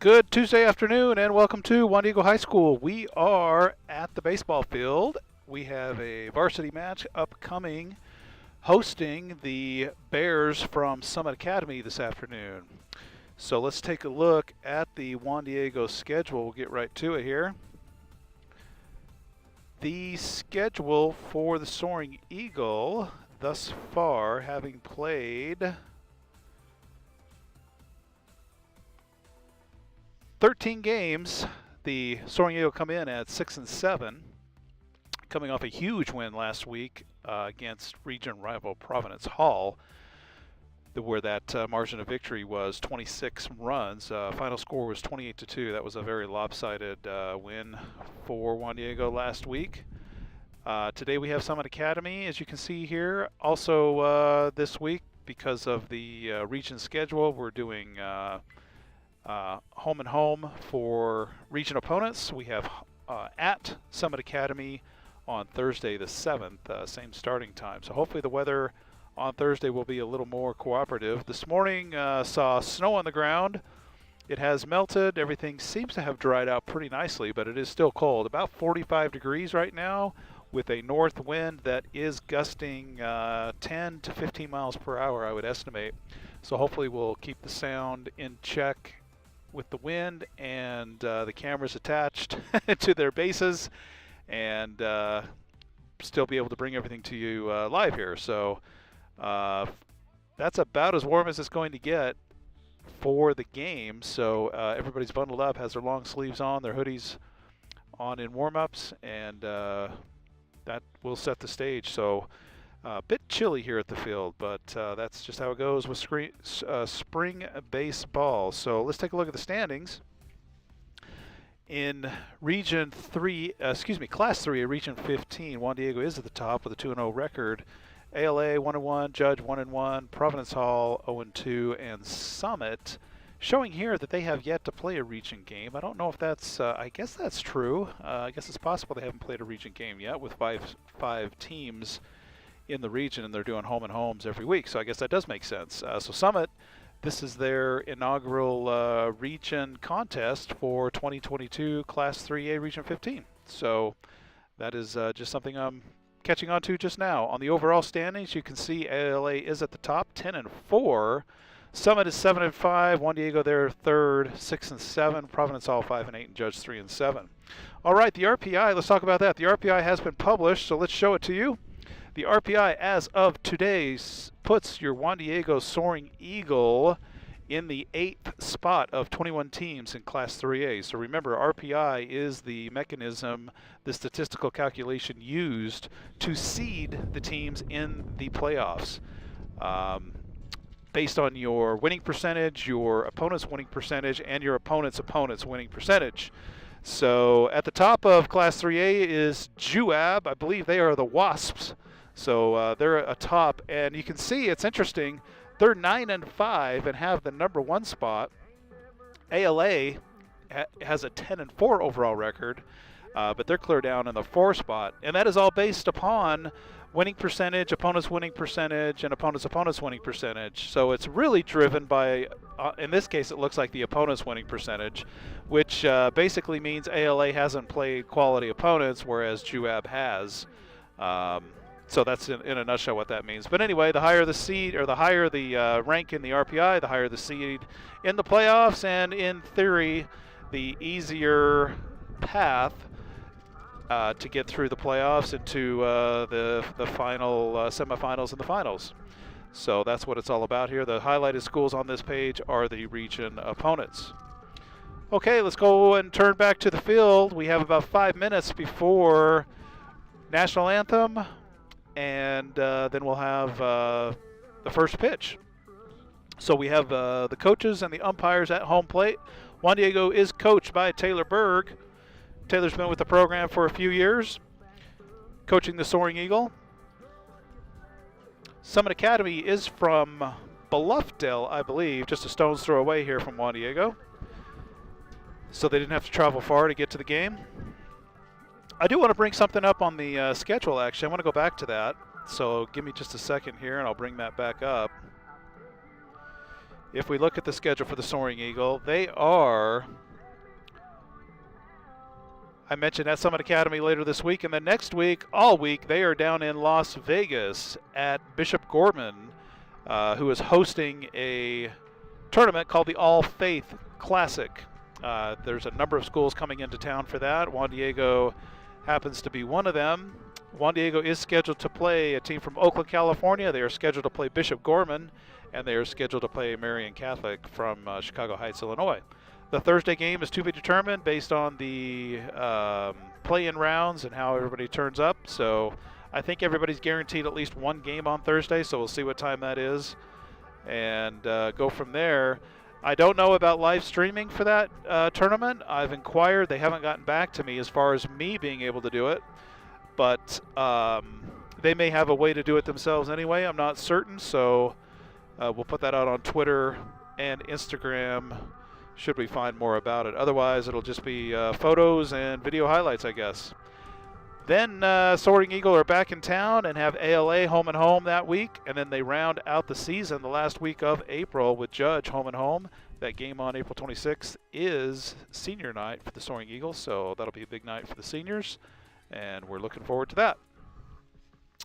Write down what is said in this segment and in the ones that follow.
Good Tuesday afternoon and welcome to Juan Diego High School. We are at the baseball field. We have a varsity match upcoming hosting the Bears from Summit Academy this afternoon. So let's take a look at the Juan Diego schedule. We'll get right to it here. The schedule for the Soaring Eagle thus far, having played 13 games, the Soaring Eagle come in at 6-7, coming off a huge win last week against region rival Providence Hall, where that margin of victory was 26 runs. Final score was 28-2. That was a very lopsided win for Juan Diego last week. Today we have Summit Academy, as you can see here. Also this week, because of the region schedule, we're doing home and home for region opponents. We have at Summit Academy on Thursday the 7th, same starting time. So hopefully the weather on Thursday will be a little more cooperative. This morning saw snow on the ground. It has melted. Everything seems to have dried out pretty nicely, but it is still cold. About 45 degrees right now with a north wind that is gusting 10 to 15 miles per hour, I would estimate. So hopefully we'll keep the sound in check with the wind and the cameras attached to their bases, and still be able to bring everything to you live here. So that's about as warm as it's going to get for the game. So everybody's bundled up, has their long sleeves on, their hoodies on in warm-ups, and that will set the stage. So a bit chilly here at the field, but that's just how it goes with spring baseball. So let's take a look at the standings. In Region 3, Class 3 at Region 15, Juan Diego is at the top with a 2-0 record. ALA 1-1, Judge 1-1, Providence Hall 0-2, and Summit showing here that they have yet to play a region game. I don't know if that's, I guess that's true. I guess it's possible they haven't played a region game yet with five teams in the region, and they're doing home and homes every week. So I guess that does make sense. So Summit, this is their inaugural region contest for 2022 Class 3A Region 15. So that is just something I'm catching on to just now. On the overall standings, you can see ALA is at the top, 10-4. Summit is 7-5. Juan Diego there third, 6-7. Providence Hall 5-8, and Judge 3-7. All right, the RPI. Let's talk about that. The RPI has been published, so let's show it to you. The RPI as of today puts your Juan Diego Soaring Eagle in the 8th spot of 21 teams in Class 3A. So remember, RPI is the mechanism, the statistical calculation used to seed the teams in the playoffs. Based on your winning percentage, your opponent's winning percentage, and your opponent's winning percentage. So at the top of Class 3A is Juab. I believe they are the Wasps. So they're atop, and you can see it's interesting. They're 9-5 and have the #1 spot. ALA has a 10-4 overall record, but they're clear down in the 4 spot, and that is all based upon winning percentage, opponent's winning percentage, and opponent's winning percentage. So it's really driven by, in this case, it looks like the opponent's winning percentage, which basically means ALA hasn't played quality opponents, whereas Juab has. So that's in a nutshell what that means. But anyway, the higher the seed, or the higher the rank in the RPI, the higher the seed in the playoffs, and in theory, the easier path to get through the playoffs into the final semifinals and the finals. So that's what it's all about here. The highlighted schools on this page are the region opponents. Okay, let's go and turn back to the field. We have about 5 minutes before national anthem, and then we'll have the first pitch. So we have the coaches and the umpires at home plate. Juan Diego is coached by Taylor Berg. Taylor's been with the program for a few years, coaching the Soaring Eagle. Summit Academy is from Bluffdale, I believe, just a stone's throw away here from Juan Diego. So they didn't have to travel far to get to the game. I do want to bring something up on the schedule, actually. I want to go back to that. So give me just a second here, and I'll bring that back up. if we look at the schedule for the Soaring Eagle, they are, I mentioned, at Summit Academy later this week, and then next week, all week, they are down in Las Vegas at Bishop Gorman, who is hosting a tournament called the All Faith Classic. There's a number of schools coming into town for that. Juan Diego happens to be one of them. Juan Diego is scheduled to play a team from Oakland, California. They are scheduled to play Bishop Gorman, and they are scheduled to play Marian Catholic from Chicago Heights, Illinois. The Thursday game is to be determined based on the play-in rounds and how everybody turns up. So I think everybody's guaranteed at least one game on Thursday, so we'll see what time that is and go from there. I don't know about live streaming for that tournament. I've inquired. They haven't gotten back to me as far as me being able to do it, but they may have a way to do it themselves anyway. I'm not certain, so we'll put that out on Twitter and Instagram should we find more about it. Otherwise, it'll just be photos and video highlights, I guess. Then Soaring Eagle are back in town and have ALA home and home that week, and then they round out the season the last week of April with Judge home and home. That game on April 26th is senior night for the Soaring Eagle, so that'll be a big night for the seniors, and we're looking forward to that.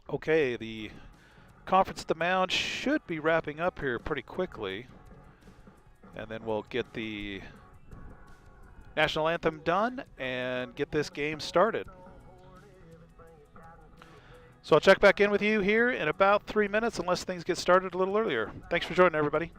Okay, the conference at the Mound should be wrapping up here pretty quickly, and then we'll get the national anthem done and get this game started. So I'll check back in with you here in about 3 minutes unless things get started a little earlier. Thanks for joining, everybody.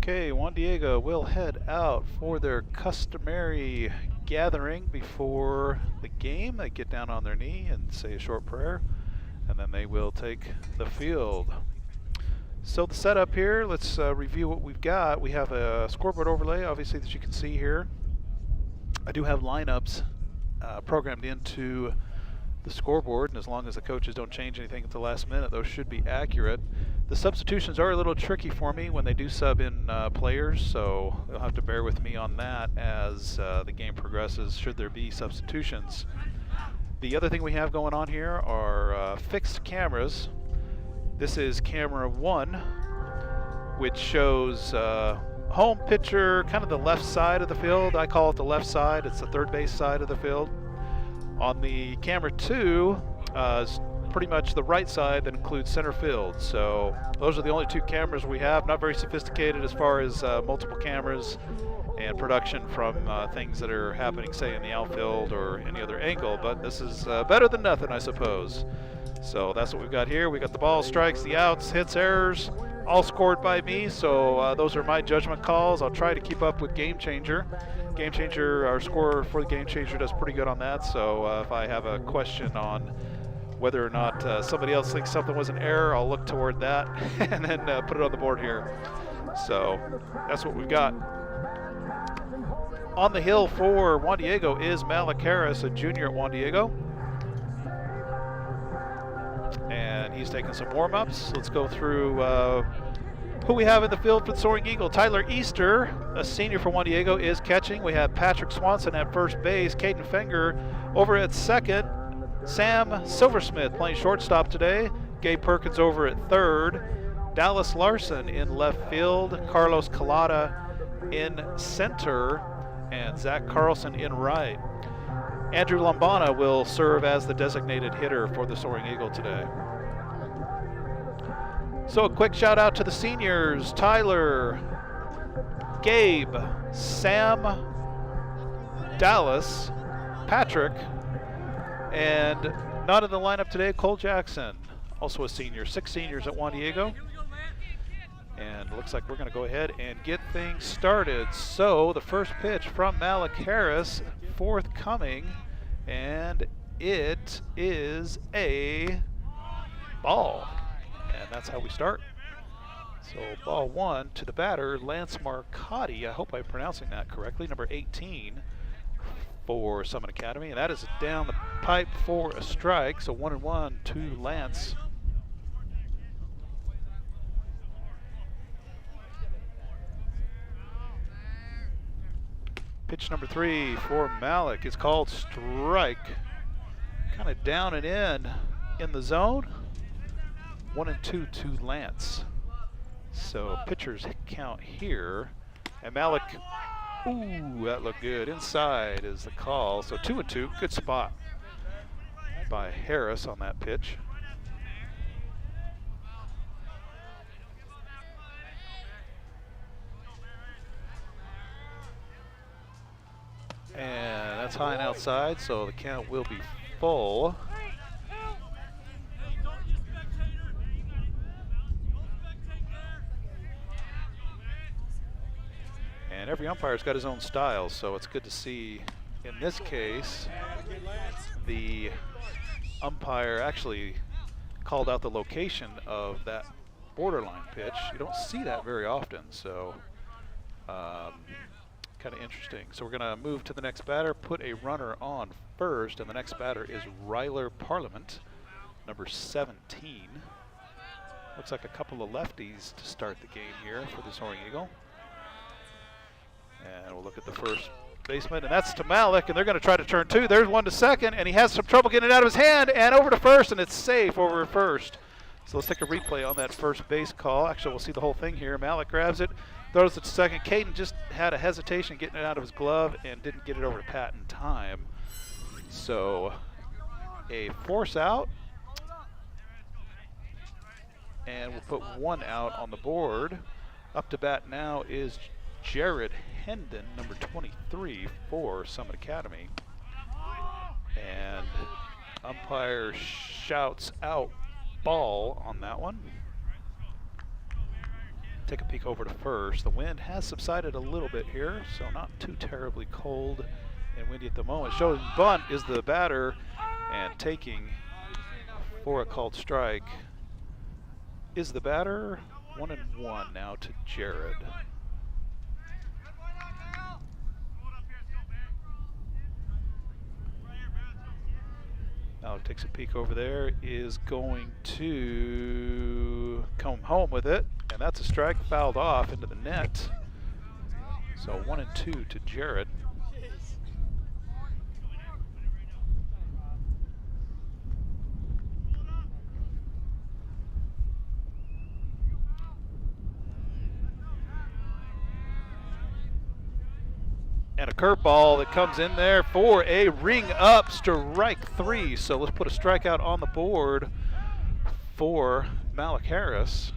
Okay, Juan Diego will head out for their customary gathering before the game. They get down on their knee and say a short prayer, and then they will take the field. So the setup here, let's review what we've got. We have a scoreboard overlay, obviously, that you can see here. I do have lineups programmed into the scoreboard, and as long as the coaches don't change anything at the last minute, those should be accurate. The substitutions are a little tricky for me when they do sub in players, so you'll have to bear with me on that as the game progresses, should there be substitutions. The other thing we have going on here are fixed cameras. This is camera 1, which shows home pitcher, kind of the left side of the field. I call it the left side. It's the third base side of the field. On the camera 2 is pretty much the right side that includes center field. So those are the only 2 cameras we have. Not very sophisticated as far as multiple cameras and production from things that are happening, say, in the outfield or any other angle. But this is better than nothing, I suppose. So that's what we've got here. We got the balls, strikes, the outs, hits, errors, all scored by me. So those are my judgment calls. I'll try to keep up with Game Changer. Game Changer, our scorer for the Game Changer, does pretty good on that. So if I have a question on whether or not somebody else thinks something was an error, I'll look toward that and then put it on the board here. So that's what we've got. On the hill for Juan Diego is Malik Harris, a junior at Juan Diego. And he's taking some warm-ups. Let's go through who we have in the field for the Soaring Eagle. Tyler Easter, a senior for Juan Diego, is catching. We have Patrick Swanson at first base. Caden Fenger over at second. Sam Silversmith playing shortstop today. Gabe Perkins over at third. Dallas Larson in left field. Carlos Collada in center. And Zach Carlson in right. Andrew Lombana will serve as the designated hitter for the Soaring Eagle today. So a quick shout out to the seniors: Tyler, Gabe, Sam, Dallas, Patrick, and not in the lineup today, Cole Jackson, also a senior. 6 seniors at Juan Diego. And it looks like we're going to go ahead and get things started. So the first pitch from Malik Harris, forthcoming, and it is a ball. And that's how we start. So ball 1 to the batter, Lance Marcotti. I hope I'm pronouncing that correctly, number 18 for Summit Academy. And that is down the pipe for a strike. So 1-1 to Lance. Pitch number 3 for Malik is called strike. Kind of down and in the zone. 1-2 to Lance. So pitchers count here. And Malik, ooh, that looked good. Inside is the call. So 2-2, good spot by Harris on that pitch. And that's high and outside, so the count will be full. And every umpire's got his own style, so it's good to see, in this case, the umpire actually called out the location of that borderline pitch. You don't see that very often, so kind of interesting. So we're going to move to the next batter, put a runner on first, and the next batter is Ryler Parliament, number 17. Looks like a couple of lefties to start the game here for the Soaring Eagle. And we'll look at the first baseman, and that's to Malik, and they're going to try to turn 2. There's 1 to second, and he has some trouble getting it out of his hand, and over to first, and it's safe over at first. So let's take a replay on that first base call. Actually, we'll see the whole thing here. Malik grabs it, throws it to second. Caden just had a hesitation getting it out of his glove and didn't get it over to Pat in time. So a force out, and we'll put 1 out on the board. Up to bat now is Jared Hendon, number 23 for Summit Academy. And umpire shouts out ball on that one. Take a peek over to first. The wind has subsided a little bit here, so not too terribly cold and windy at the moment. Showing bunt is the batter, and taking for a called strike is the batter. 1-1 now to Jared. Now takes a peek over there, is going to come home with it, and that's a strike, fouled off into the net. So 1-2 to Jared. And a curveball that comes in there for a ring up, strike 3. So let's put a strikeout on the board for Malik Harris.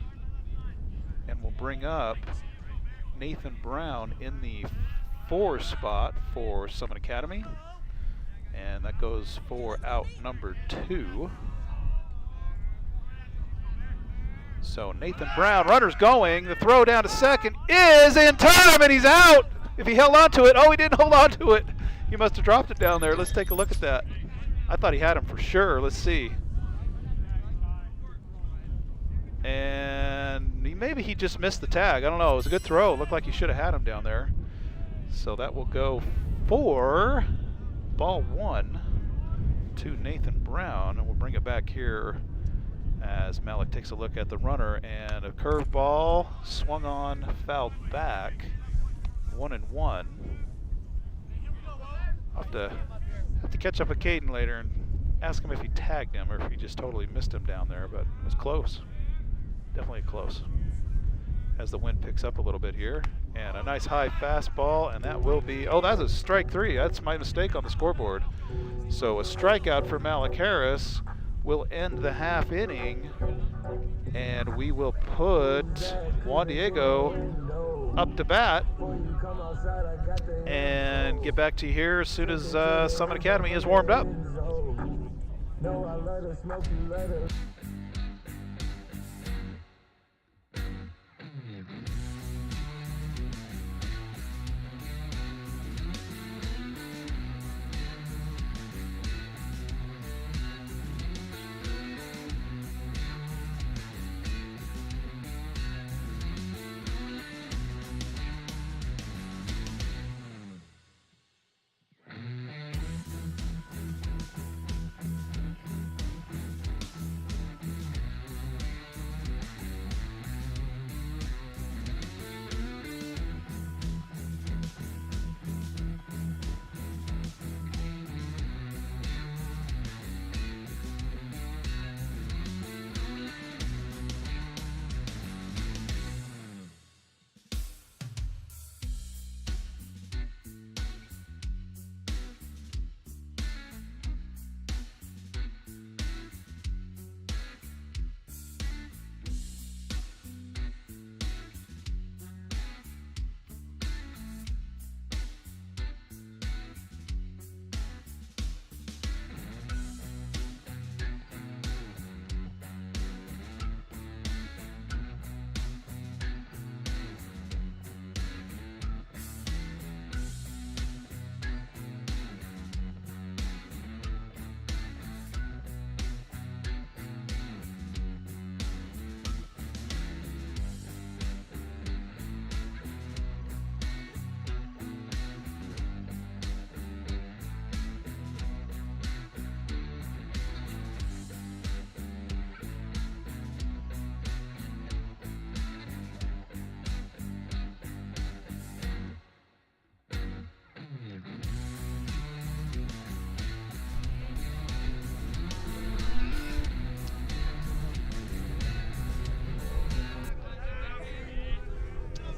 And we'll bring up Nathan Brown in the 4 spot for Summit Academy. And that goes for out number 2. So Nathan Brown, runners going. The throw down to second is in time, and he's out. If he held on to it, oh, he didn't hold on to it. He must have dropped it down there. Let's take a look at that. I thought he had him for sure. Let's see. And maybe he just missed the tag. I don't know. It was a good throw. It looked like he should have had him down there. So that will go for ball 1 to Nathan Brown. And we'll bring it back here as Malik takes a look at the runner. And a curveball swung on, fouled back. 1-1. I'll have to catch up with Caden later and ask him if he tagged him or if he just totally missed him down there, but it was close. Definitely close. As the wind picks up a little bit here. And a nice high fastball, and that will be, oh, that's a strike 3. That's my mistake on the scoreboard. So a strikeout for Malik Harris will end the half inning, and we will put Juan Diego up to bat and get back to you here as soon as Summit Academy is warmed up.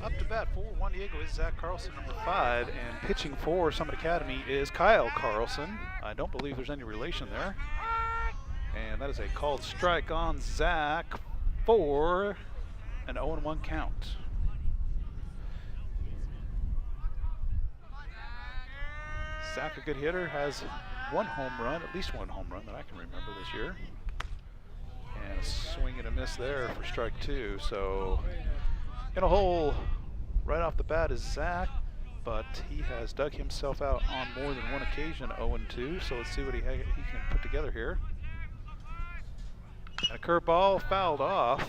Up to bat for Juan Diego is Zach Carlson, number 5, and pitching for Summit Academy is Kyle Carlson. I don't believe there's any relation there. And that is a called strike on Zach for an 0-1 count. Zach, a good hitter, has one home run, at least one home run that I can remember this year. And a swing and a miss there for strike 2. So in a hole right off the bat is Zach, but he has dug himself out on more than one occasion, 0-2. So let's see what he can put together here. And a curveball fouled off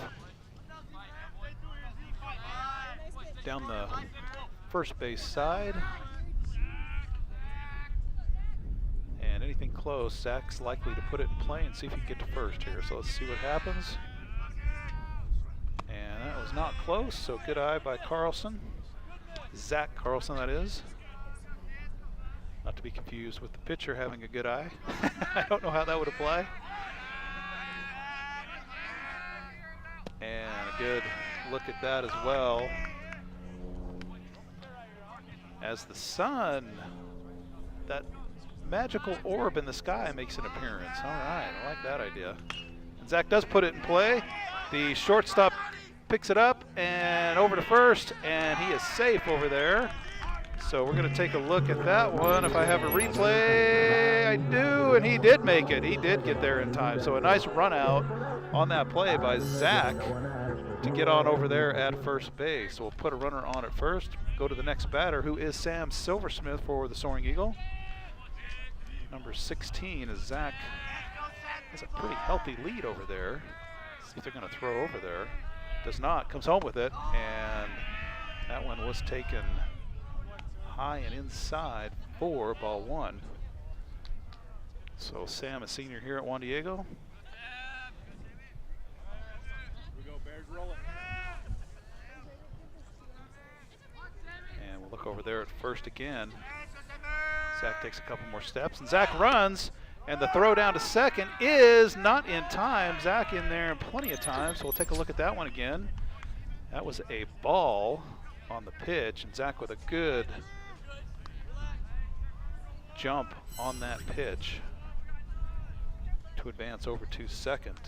down the first base side. And anything close, Zach's likely to put it in play and see if he can get to first here. So let's see what happens. And that was not close, so good eye by Carlson. Zach Carlson, that is. Not to be confused with the pitcher having a good eye. I don't know how that would apply. And a good look at that as well. As the sun, that magical orb in the sky makes an appearance. All right, I like that idea. And Zach does put it in play. The shortstop picks it up and over to first, and he is safe over there. So we're going to take a look at that one. If I have a replay, I do, and he did make it. He did get there in time. So a nice run out on that play by Zach to get on over there at first base. So we'll put a runner on at first, go to the next batter, who is Sam Silversmith for the Soaring Eagle. Number 16 is Zach. Has a pretty healthy lead over there. See if they're going to throw over there. Does not. Comes home with it, and that one was taken high and inside for ball one. So Sam, a senior here at Juan Diego. And we'll look over there at first again. Zach takes a couple more steps, and Zach runs, and the throw down to second is not in time. Zach in there in plenty of time, so we'll take a look at that one again. That was a ball on the pitch, and Zach with a good jump on that pitch to advance over to second.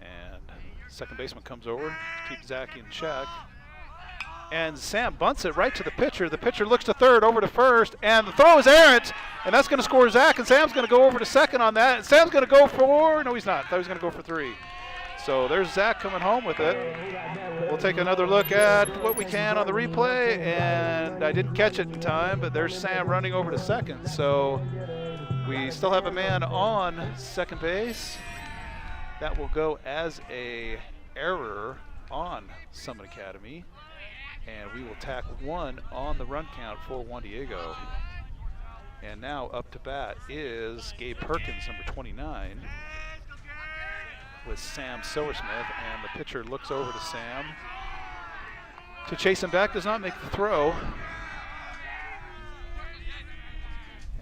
And second baseman comes over to keep Zach in check. And Sam bunts it right to the pitcher. The pitcher looks to third, over to first, and the throw is errant, and that's going to score Zach, and Sam's going to go over to second on that. And Sam's going to go for, no, he's not. I thought he was going to go for three. So there's Zach coming home with it. We'll take another look at what we can on the replay, and I didn't catch it in time, but there's Sam running over to second. So we still have a man on second base. That will go as a error on Summit Academy. And we will tack one on the run count for Juan Diego. And now up to bat is Gabe Perkins, number 29, with Sam Silversmith. And the pitcher looks over to Sam to chase him back, does not make the throw. And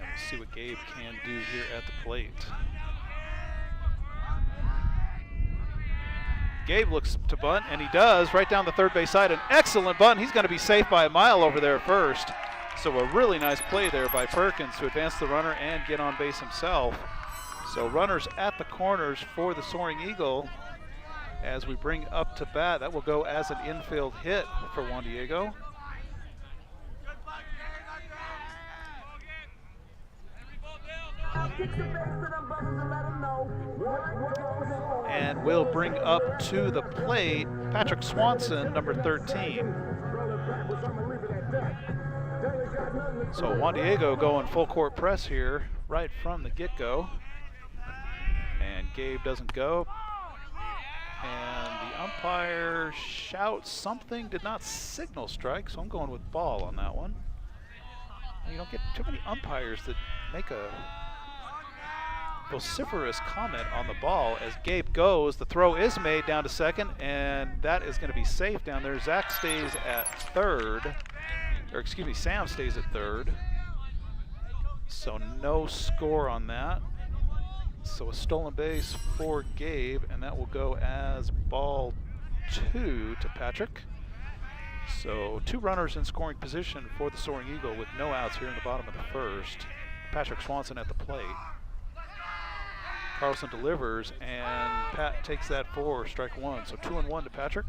we'll see what Gabe can do here at the plate. Gabe looks to bunt, and he does, right down the third base side. An excellent bunt. He's going to be safe by a mile over there at first. So a really nice play there by Perkins to advance the runner and get on base himself. So runners at the corners for the Soaring Eagle as we bring up to bat. That will go as an infield hit for Juan Diego. And we'll bring up to the plate Patrick Swanson, number 13. So Juan Diego going full court press here right from the get-go. And Gabe doesn't go. And the umpire shouts something, did not signal strike, so I'm going with ball on that one. You don't get too many umpires that make a vociferous comment on the ball. As Gabe goes, the throw is made down to second, and that is going to be safe down there. Zach stays at third, or excuse me, Sam stays at third. So no score on that. So a stolen base for Gabe, and that will go as ball 2 to Patrick. So 2 runners in scoring position for the Soaring Eagle with no outs here in the bottom of the first. Patrick Swanson at the plate. Carlson delivers, and Pat takes that for strike one. So 2-1 to Patrick.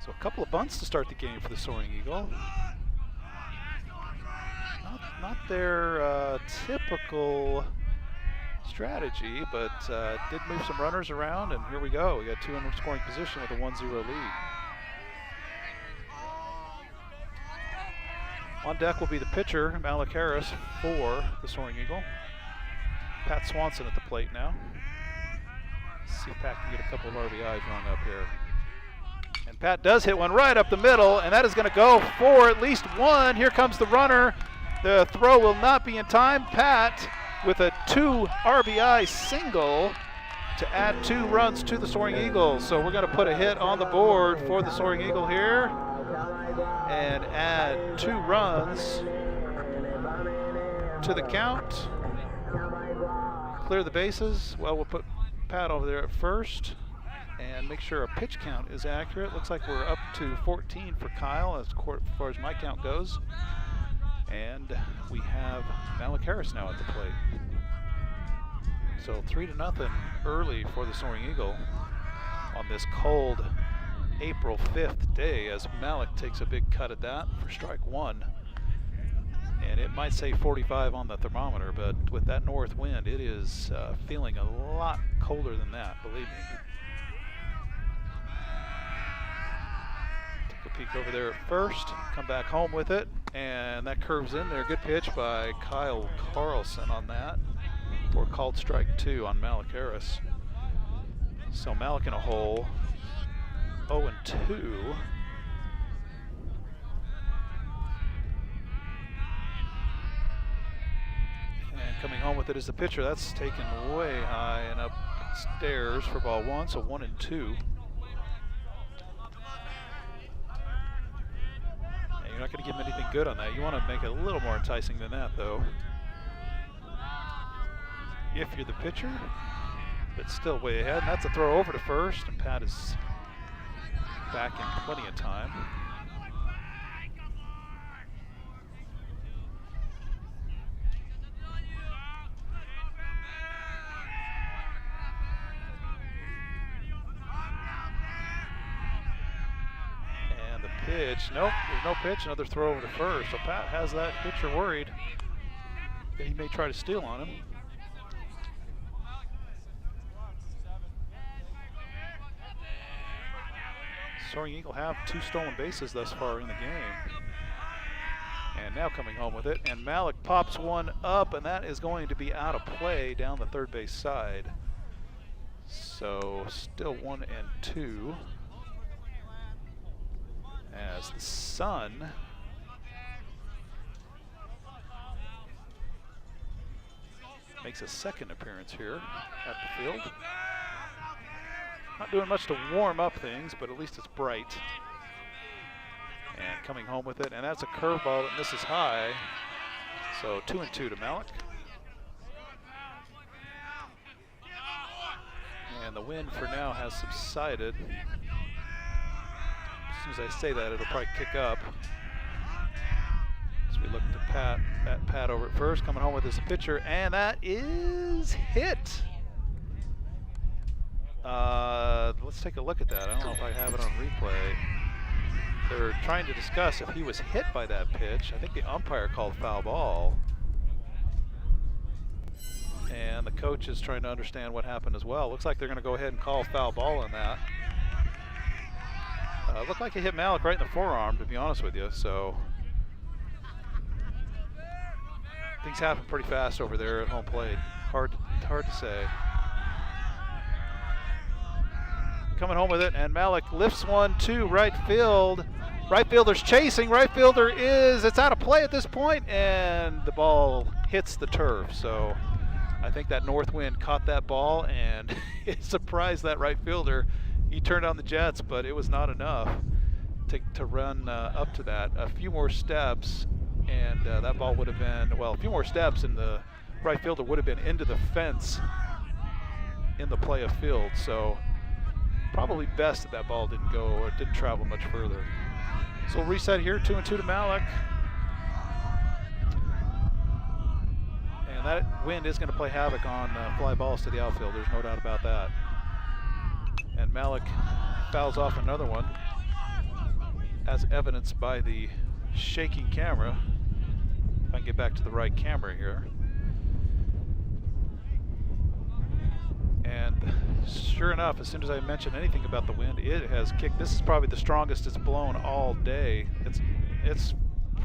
So a couple of bunts to start the game for the Soaring Eagle. Not their typical strategy, but did move some runners around, and here we go. We got 2 in scoring position with a 1-0 lead. On deck will be the pitcher, Malik Harris, for the Soaring Eagle. Pat Swanson at the plate now. Let's see if Pat can get a couple of RBIs rung up here. And Pat does hit one right up the middle, and that is going to go for at least one. Here comes the runner. The throw will not be in time. Pat with a 2 RBI single to add 2 runs to the Soaring Eagle. So we're going to put a hit on the board for the Soaring Eagle here and add 2 runs to the count. Clear the bases. Well, we'll put Pat over there at first and make sure our pitch count is accurate. Looks like we're up to 14 for Kyle as far as my count goes. And we have Malik Harris now at the plate. So 3-0 early for the Soaring Eagle on this cold April 5th day as Malik takes a big cut at that for strike 1. And it might say 45 on the thermometer, but with that north wind, it is feeling a lot colder than that, believe me. Take a peek over there at first, come back home with it, and that curves in there. Good pitch by Kyle Carlson on that for called strike 2 on Malik Harris. So Malik in a hole, 0-2. And coming home with it is the pitcher. That's taken way high and upstairs for ball 1, so 1-2. And you're not going to give him anything good on that. You want to make it a little more enticing than that, though. If you're the pitcher, but still way ahead. And that's a throw over to first, and Pat is back in plenty of time. And the pitch, nope, there's no pitch, another throw over to first. So Pat has that pitcher worried that he may try to steal on him. Soaring Eagle have 2 stolen bases thus far in the game. And now coming home with it, and Malik pops one up, and that is going to be out of play down the third base side. So still 1-2 as the sun makes a second appearance here at the field. Not doing much to warm up things, but at least it's bright. And coming home with it, and that's a curveball that misses high. So 2-2 to Malik. And the wind for now has subsided. As soon as I say that, it'll probably kick up. As we look to Pat over at first, coming home with his pitcher, and that is hit. Let's take a look at that. I don't know if I have it on replay. They're trying to discuss if he was hit by that pitch. I think the umpire called foul ball. And the coach is trying to understand what happened as well. Looks like they're going to go ahead and call foul ball on that. Looked like he hit Malik right in the forearm, to be honest with you. So things happen pretty fast over there at home plate. Hard to say. Coming home with it, and Malik lifts one to right field. Right fielder's chasing. Right fielder it's out of play at this point, and the ball hits the turf. So I think that north wind caught that ball, and it surprised that right fielder. He turned on the jets, but it was not enough to run up to that. A few more steps, and that ball would have been, well, a few more steps, and the right fielder would have been into the fence in the play of field. So probably best that that ball didn't go or didn't travel much further. So we'll reset here, 2-2 to Malik. And that wind is going to play havoc on fly balls to the outfield. There's no doubt about that. And Malik fouls off another one, as evidenced by the shaking camera. If I can get back to the right camera here. And sure enough, as soon as I mention anything about the wind, it has kicked. This is probably the strongest it's blown all day. It's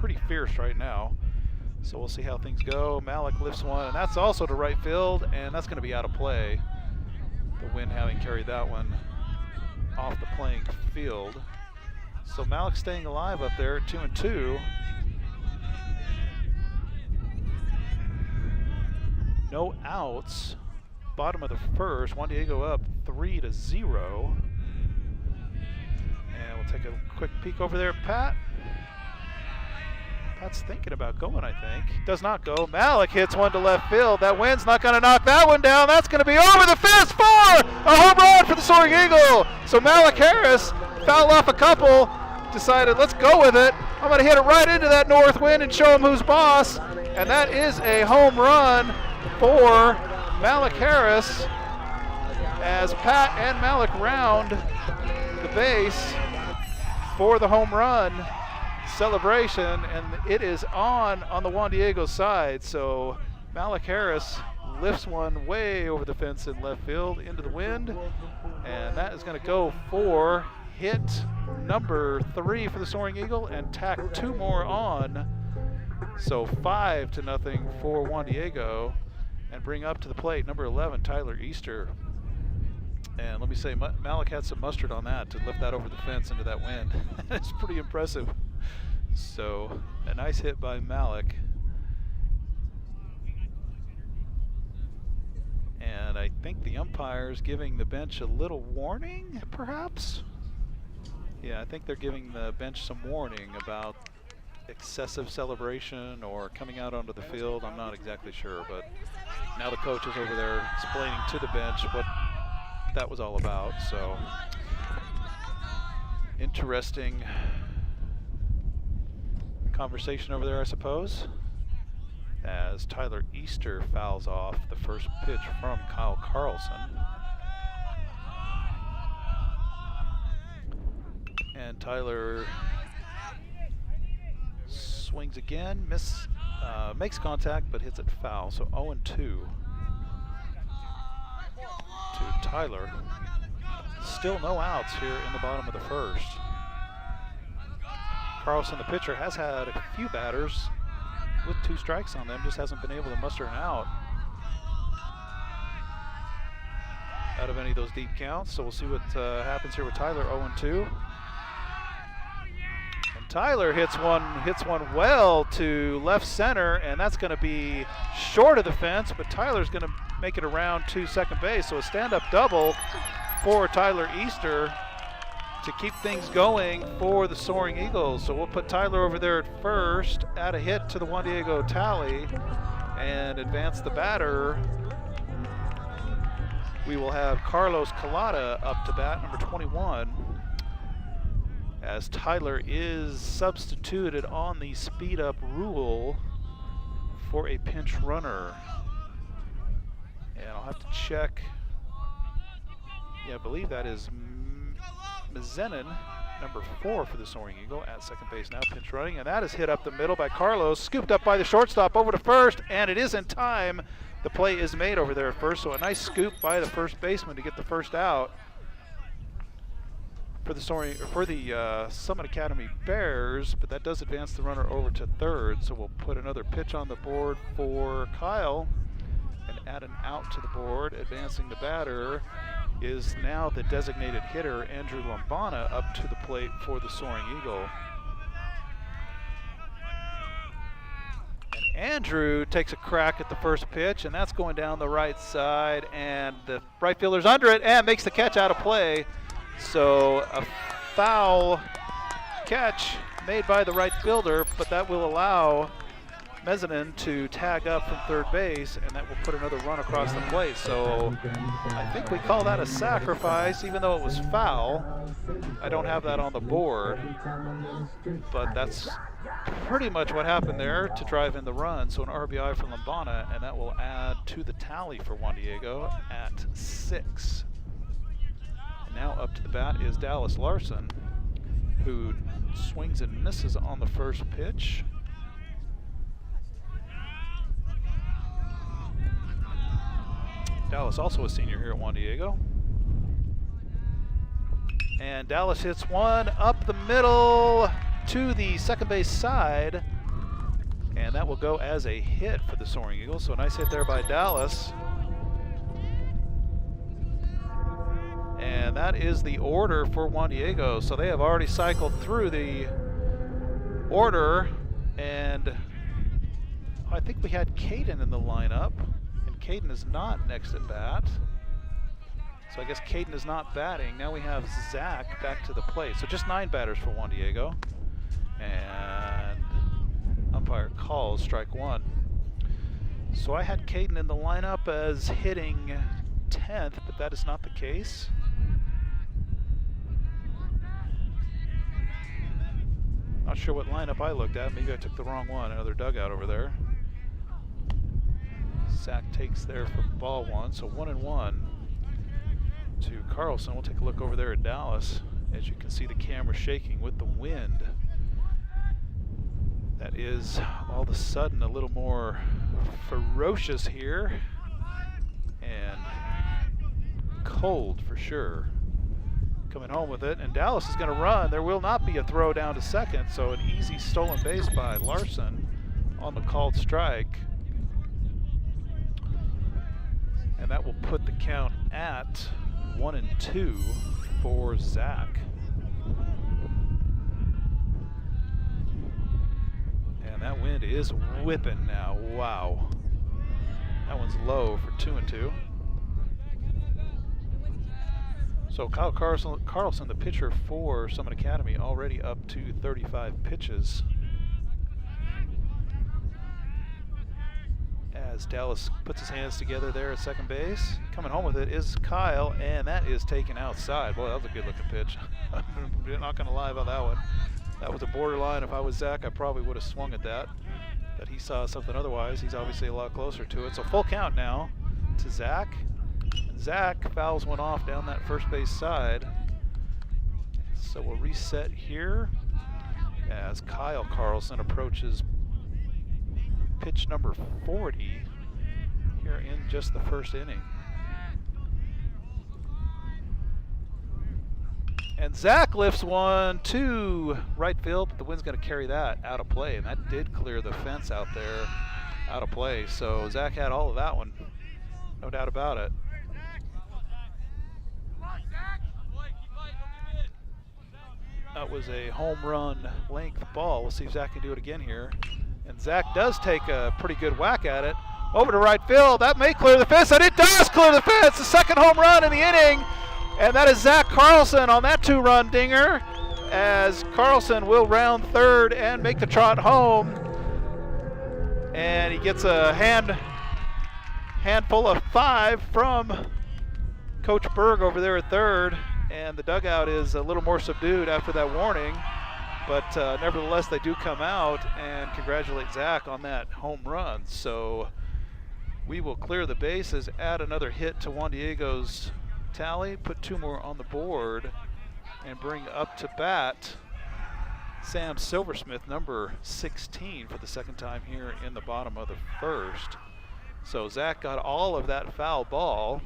pretty fierce right now. So we'll see how things go. Malik lifts one, and that's also to right field, and that's going to be out of play. The wind having carried that one off the playing field. So Malik staying alive up there at 2-2. No outs. Bottom of the first. Juan Diego up 3-0. And we'll take a quick peek over there at Pat. Pat's thinking about going, I think. Does not go. Malik hits one to left field. That wind's not going to knock that one down. That's going to be over the fence for a home run for the Soaring Eagle. So Malik Harris fouled off a couple, decided let's go with it. I'm going to hit it right into that north wind and show him who's boss. And that is a home run for Malik Harris as Pat and Malik round the base for the home run celebration, and it is on the Juan Diego side. So Malik Harris lifts one way over the fence in left field into the wind, and that is going to go for hit number 3 for the Soaring Eagle and tack 2 more on. So 5-0 for Juan Diego, and bring up to the plate number 11, Tyler Easter. And let me say, Malik had some mustard on that to lift that over the fence into that wind. It's pretty impressive. So a nice hit by Malik. And I think the umpire's giving the bench a little warning, perhaps? Yeah, I think they're giving the bench some warning about excessive celebration or coming out onto the field. I'm not exactly sure, but now the coach is over there explaining to the bench what that was all about. So interesting conversation over there, I suppose, as Tyler Easter fouls off the first pitch from Kyle Carlson. And Tyler swings again, makes contact but hits it foul. So 0-2 to Tyler. Still no outs here in the bottom of the first. Carlson, the pitcher, has had a few batters with 2 strikes on them, just hasn't been able to muster an out of any of those deep counts. So we'll see what happens here with Tyler. 0-2. And Tyler hits one well to left center, and that's going to be short of the fence, but Tyler's going to make it around to second base. So a stand-up double for Tyler Easter to keep things going for the Soaring Eagles. So we'll put Tyler over there at first, add a hit to the Juan Diego tally, and advance the batter. We will have Carlos Collada up to bat, number 21, as Tyler is substituted on the speed-up rule for a pinch runner. And I'll have to check. Yeah, I believe that is Mazenin, number 4 for the Soaring Eagle, at second base now, pinch running, and that is hit up the middle by Carlos, scooped up by the shortstop over to first, and it is in time. The play is made over there at first, so a nice scoop by the first baseman to get the first out for the Summit Academy Bears, but that does advance the runner over to third. So we'll put another pitch on the board for Kyle and add an out to the board. Advancing the batter is now the designated hitter, Andrew Lombana, up to the plate for the Soaring Eagle. And Andrew takes a crack at the first pitch, and that's going down the right side, and the right fielder's under it and makes the catch out of play. So a foul catch made by the right fielder, but that will allow Mezzinin to tag up from third base, and that will put another run across the plate. So I think we call that a sacrifice, even though it was foul. I don't have that on the board, but that's pretty much what happened there to drive in the run. So an RBI for Lombana, and that will add to the tally for Juan Diego at 6. And now up to the bat is Dallas Larson, who swings and misses on the first pitch. Dallas also a senior here at Juan Diego. And Dallas hits one up the middle to the second base side. And that will go as a hit for the Soaring Eagles. So a nice hit there by Dallas. And that is the order for Juan Diego. So they have already cycled through the order. And I think we had Caden in the lineup. And Caden is not next at bat. So I guess Caden is not batting. Now we have Zach back to the plate. So just 9 batters for Juan Diego. And umpire calls strike 1. So I had Caden in the lineup as hitting 10th, but that is not the case. Not sure what lineup I looked at. Maybe I took the wrong one. Another dugout over there. Zach takes there for ball 1. So 1-1 to Carlson. We'll take a look over there at Dallas. As you can see, the camera shaking with the wind. That is all of a sudden a little more ferocious here and cold for sure. Coming home with it, and Dallas is going to run. There will not be a throw down to second, so an easy stolen base by Larson on the called strike. And that will put the count at 1-2 for Zach. And that wind is whipping now. Wow. That one's low for 2-2. So Kyle Carlson, the pitcher for Summit Academy, already up to 35 pitches. As Dallas puts his hands together there at second base. Coming home with it is Kyle, and that is taken outside. Boy, that was a good looking pitch. I'm not going to lie about that one. That was a borderline. If I was Zach, I probably would have swung at that. But he saw something otherwise. He's obviously a lot closer to it. So full count now to Zach. And Zach fouls one off down that first base side. So we'll reset here as Kyle Carlson approaches pitch number 40 here in just the first inning. And Zach lifts one to right field, but the wind's going to carry that out of play, and that did clear the fence out there out of play. So Zach had all of that one, no doubt about it. That was a home run length ball. We'll see if Zach can do it again here. And Zach does take a pretty good whack at it. Over to right field. That may clear the fence, and it does clear the fence. The second home run in the inning. And that is Zach Carlson on that 2-run dinger, as Carlson will round third and make the trot home. And he gets a handful of 5 from Coach Berg over there at third. And the dugout is a little more subdued after that warning. But nevertheless, they do come out and congratulate Zach on that home run. So we will clear the bases, add another hit to Juan Diego's tally, put 2 more on the board, and bring up to bat Sam Silversmith, number 16, for the second time here in the bottom of the first. So Zach got all of that foul ball,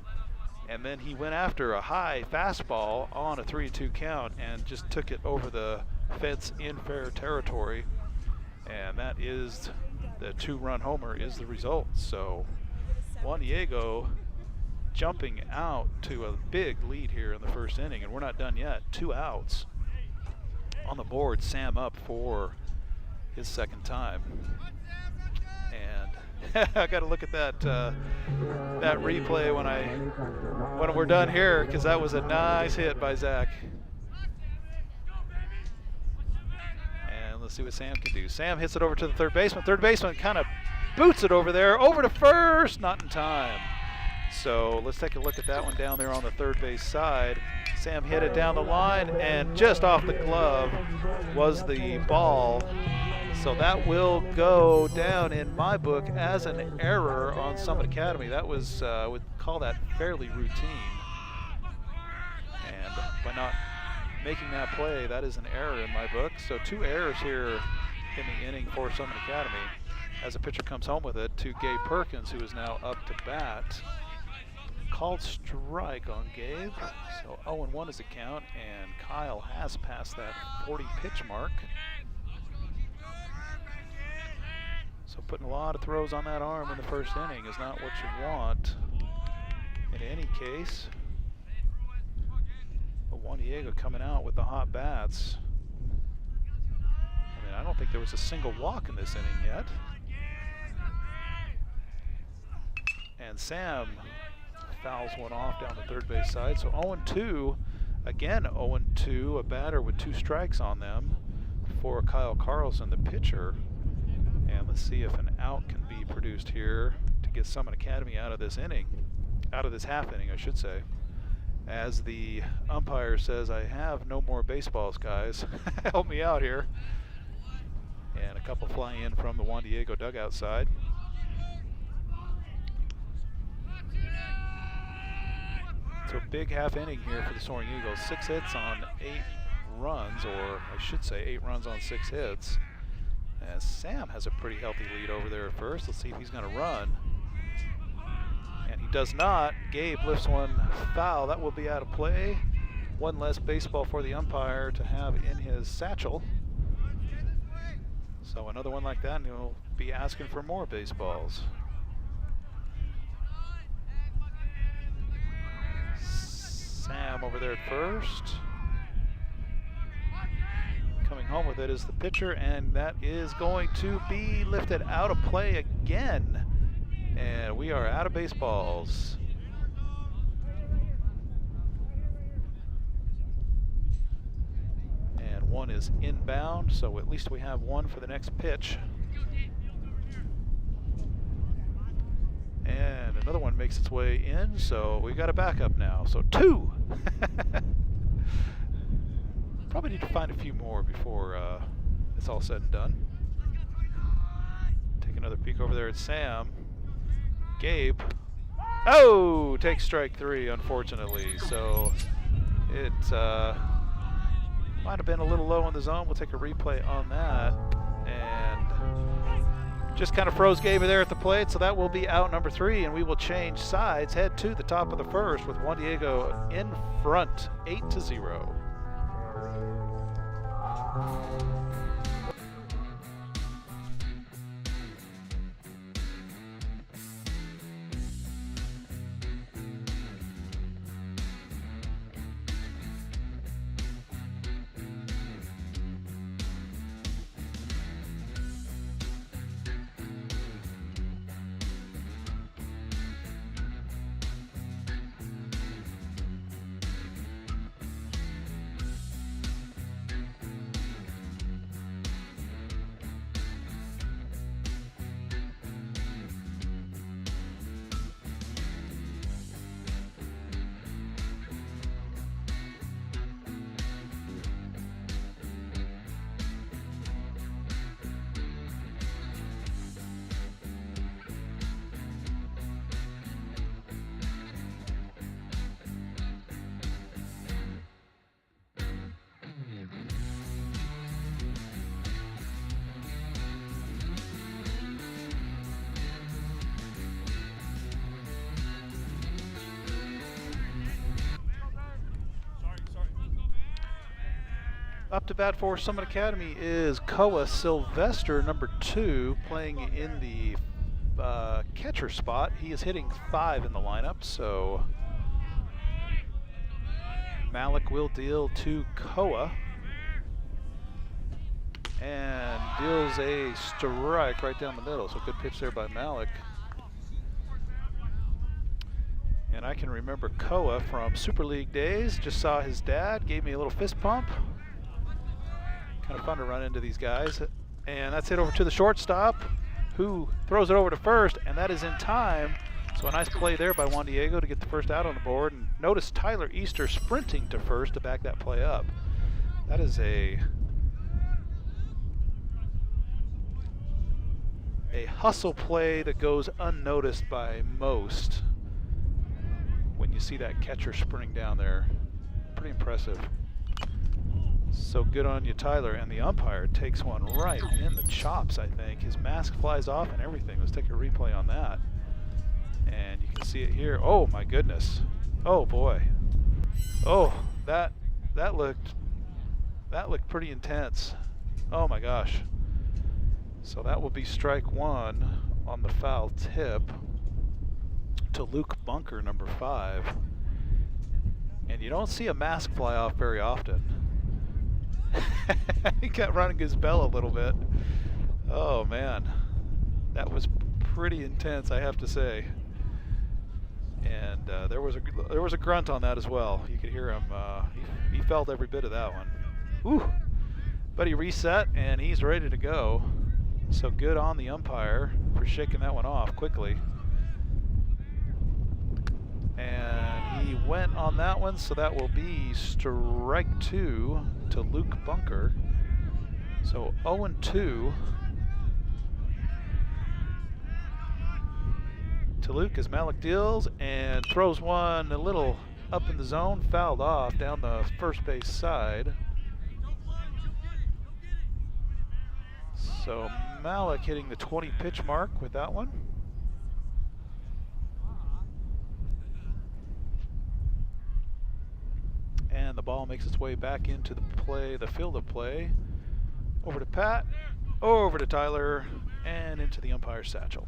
and then he went after a high fastball on a 3-2 count and just took it over the fence in fair territory. And that is the 2-run homer is the result. So Juan Diego jumping out to a big lead here in the first inning, and we're not done yet. 2 outs on the board. Sam up for his second time, and I got to look at that that replay when we're done here, because that was a nice hit by Zach. And let's see what Sam can do. Sam hits it over to the third baseman. Third baseman kind of boots it over there, over to first, not in time. So let's take a look at that one down there on the third base side. Sam hit it down the line, and just off the glove was the ball. So that will go down in my book as an error on Summit Academy. That was, I would call that fairly routine. And by not making that play, that is an error in my book. So 2 errors here in the inning for Summit Academy, as a pitcher comes home with it to Gabe Perkins, who is now up to bat. Called strike on Gabe. So 0-1 is the count, and Kyle has passed that 40 pitch mark. So putting a lot of throws on that arm in the first inning is not what you want in any case. But Juan Diego coming out with the hot bats. I mean, I don't think there was a single walk in this inning yet. And Sam fouls one off down the third base side. So 0-2, again 0-2, a batter with 2 strikes on them for Kyle Carlson, the pitcher. And let's see if an out can be produced here to get Summit Academy out of this inning, out of this half inning, I should say. As the umpire says, I have no more baseballs, guys. Help me out here. And a couple fly in from the Juan Diego dugout side. So a big half inning here for the Soaring Eagles. 6 hits on 8 runs, or I should say 8 runs on 6 hits. As Sam has a pretty healthy lead over there at first. Let's see if he's going to run. And he does not. Gabe lifts one foul. That will be out of play. One less baseball for the umpire to have in his satchel. So another one like that, and he'll be asking for more baseballs. Sam over there at first. Coming home with it is the pitcher, and that is going to be lifted out of play again. And we are out of baseballs. And one is inbound, so at least we have one for the next pitch. And another one makes its way in, so we got a backup now. So 2. Probably need to find a few more before it's all said and done. Take another peek over there at Sam. Gabe. Oh! Takes strike 3, unfortunately. So it might have been a little low in the zone. We'll take a replay on that. And just kind of froze Gabe there at the plate, so that will be out number 3, and we will change sides, head to the top of the first with Juan Diego in front, 8-0. Up to bat for Summit Academy is Koa Sylvester, number 2, playing in the catcher spot. He is hitting 5 in the lineup, so Malik will deal to Koa. And deals a strike right down the middle, so good pitch there by Malik. And I can remember Koa from Super League days. Just saw his dad, gave me a little fist pump. Kind of fun to run into these guys. And that's hit over to the shortstop, who throws it over to first, and that is in time. So a nice play there by Juan Diego to get the first out on the board. And notice Tyler Easter sprinting to first to back that play up. That is a hustle play that goes unnoticed by most when you see that catcher sprinting down there. Pretty impressive. So good on you, Tyler. And the umpire takes one right in the chops, I think. His mask flies off and everything. Let's take a replay on that. And you can see it here. Oh my goodness. Oh boy. Oh, that looked pretty intense. Oh my gosh. So that will be strike one on the foul tip to Luke Bunker, number 5. And you don't see a mask fly off very often. He got running his bell a little bit. Oh man, that was pretty intense, I have to say. And there was a grunt on that as well. You could hear him. He felt every bit of that one. Whew. But he reset and he's ready to go. So good on the umpire for shaking that one off quickly. And he went on that one, so that will be strike 2 to Luke Bunker. So 0-2 to Luke as Malik deals and throws one a little up in the zone, fouled off down the first base side. So Malik hitting the 20 pitch mark with that one. And the ball makes its way back into the field of play. Over to Pat, over to Tyler, and into the umpire's satchel.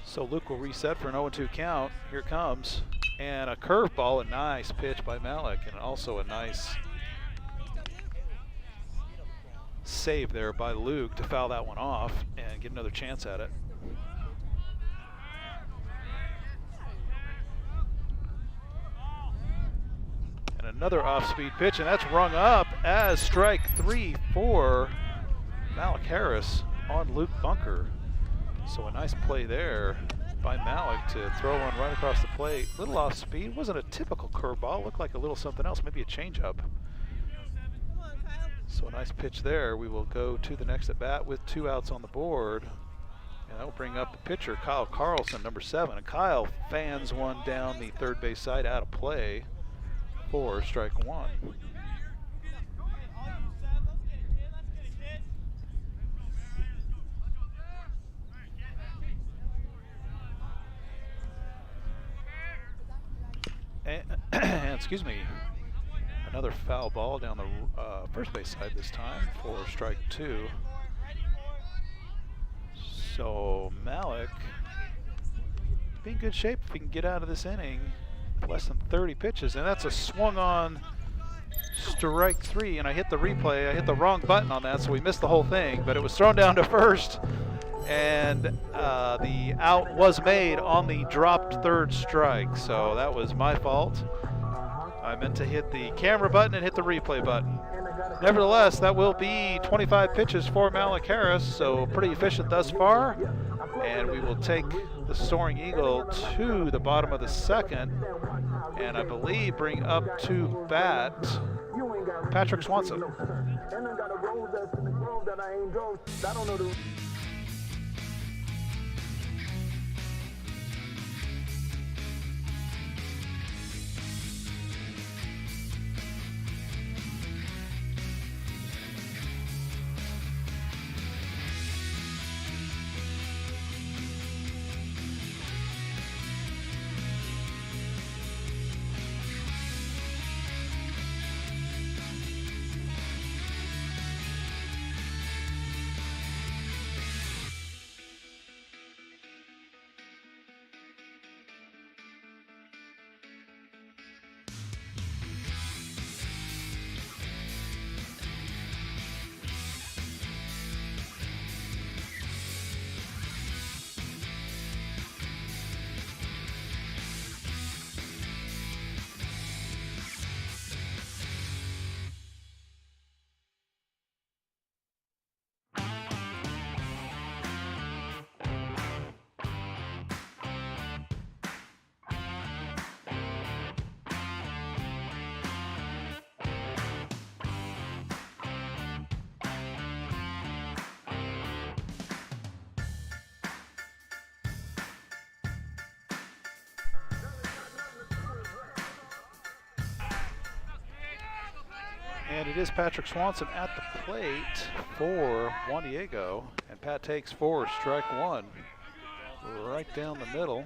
So Luke will reset for an 0-2 count. Here it comes. And a curveball, a nice pitch by Malik, and also a nice save there by Luke to foul that one off and get another chance at it. And another off-speed pitch, and that's rung up as strike 3 for Malik Harris on Luke Bunker. So a nice play there by Malik to throw one right across the plate. Little off speed, wasn't a typical curveball, looked like a little something else, maybe a changeup. So a nice pitch there. We will go to the next at bat with 2 outs on the board. And that will bring up the pitcher, Kyle Carlson, number 7. And Kyle fans one down the third base side out of play for strike 1. And excuse me, another foul ball down the first base side this time for strike 2. So Malik be in good shape if he can get out of this inning. Less than 30 pitches, and that's a swung on strike 3. And I hit the replay. I hit the wrong button on that, so we missed the whole thing. But it was thrown down to first, and the out was made on the dropped third strike. So that was my fault. I meant to hit the camera button and hit the replay button. Nevertheless, that will be 25 pitches for Malik Harris, so pretty efficient thus far. And we will take the Soaring Eagle to the bottom of the second, and I believe bring up to bat Patrick Swanson. And it is Patrick Swanson at the plate for Juan Diego. And Pat takes 4, strike 1. Right down the middle.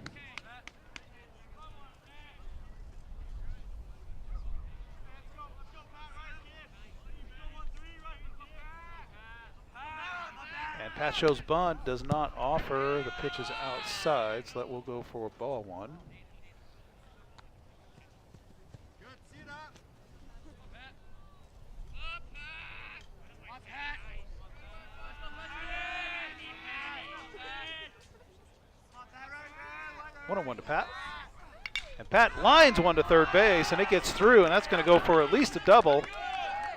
Pat shows bunt, does not offer. The pitch is outside, so that will go for ball one. One on one to Pat. And Pat lines one to third base, and it gets through, and that's going to go for at least a double.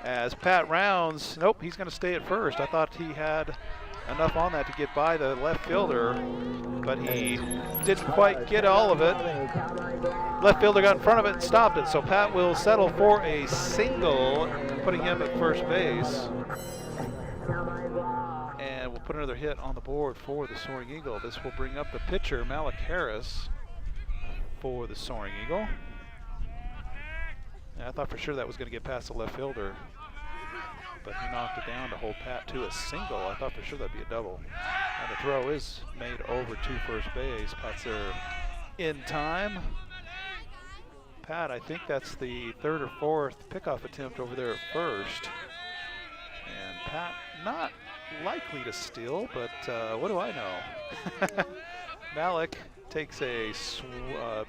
As Pat rounds, nope, he's going to stay at first. I thought he had enough on that to get by the left fielder, but he didn't quite get all of it. Left fielder got in front of it and stopped it, so Pat will settle for a single, putting him at first base. And we'll put another hit on the board for the Soaring Eagle. This will bring up the pitcher, Malik Harris, for the Soaring Eagle. And I thought for sure that was going to get past the left fielder, but he knocked it down to hold Pat to a single. I thought for sure that'd be a double. And the throw is made over to first base. Pat's there in time. Pat, I think that's the third or fourth pickoff attempt over there at first. And Pat not likely to steal, but what do I know? Malik takes a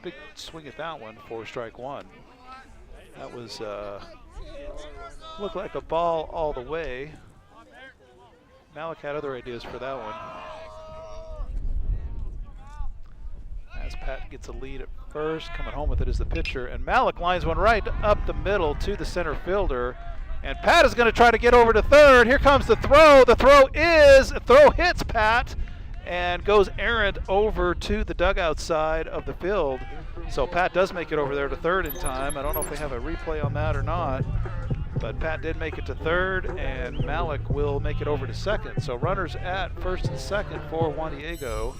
big swing at that one for strike one. That was looked like a ball all the way. Malik had other ideas for that one. As Pat gets a lead at first, coming home with it is the pitcher, and Malik lines one right up the middle to the center fielder. And Pat is going to try to get over to third. Here comes the throw. The throw hits Pat and goes errant over to the dugout side of the field. So Pat does make it over there to third in time. I don't know if they have a replay on that or not, but Pat did make it to third, and Malik will make it over to second. So runners at first and second for Juan Diego,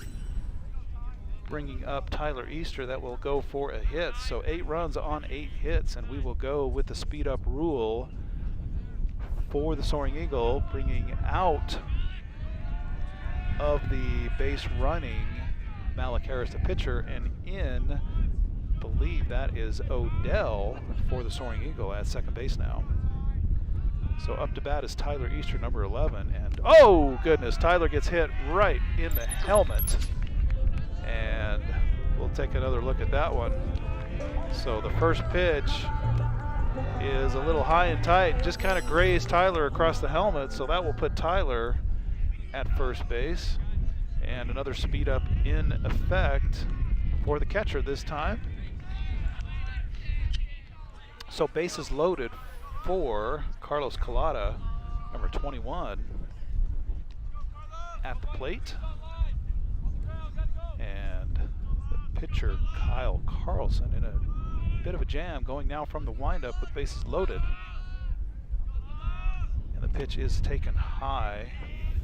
bringing up Tyler Easter. That will go for a hit. So 8 runs on 8 hits, and we will go with the speed up rule for the Soaring Eagle, bringing out of the base running Malik Harris, the pitcher, and in, I believe that is Odell for the Soaring Eagle at second base now. So up to bat is Tyler Easter, number 11, and oh goodness, Tyler gets hit right in the helmet, and we'll take another look at that one. So the first pitch is a little high and tight, just kind of grazed Tyler across the helmet, so that will put Tyler at first base. And another speed up in effect for the catcher this time. So bases loaded for Carlos Collada, number 21, at the plate. And the pitcher, Kyle Carlson, in a bit of a jam, going now from the windup with bases loaded. And the pitch is taken high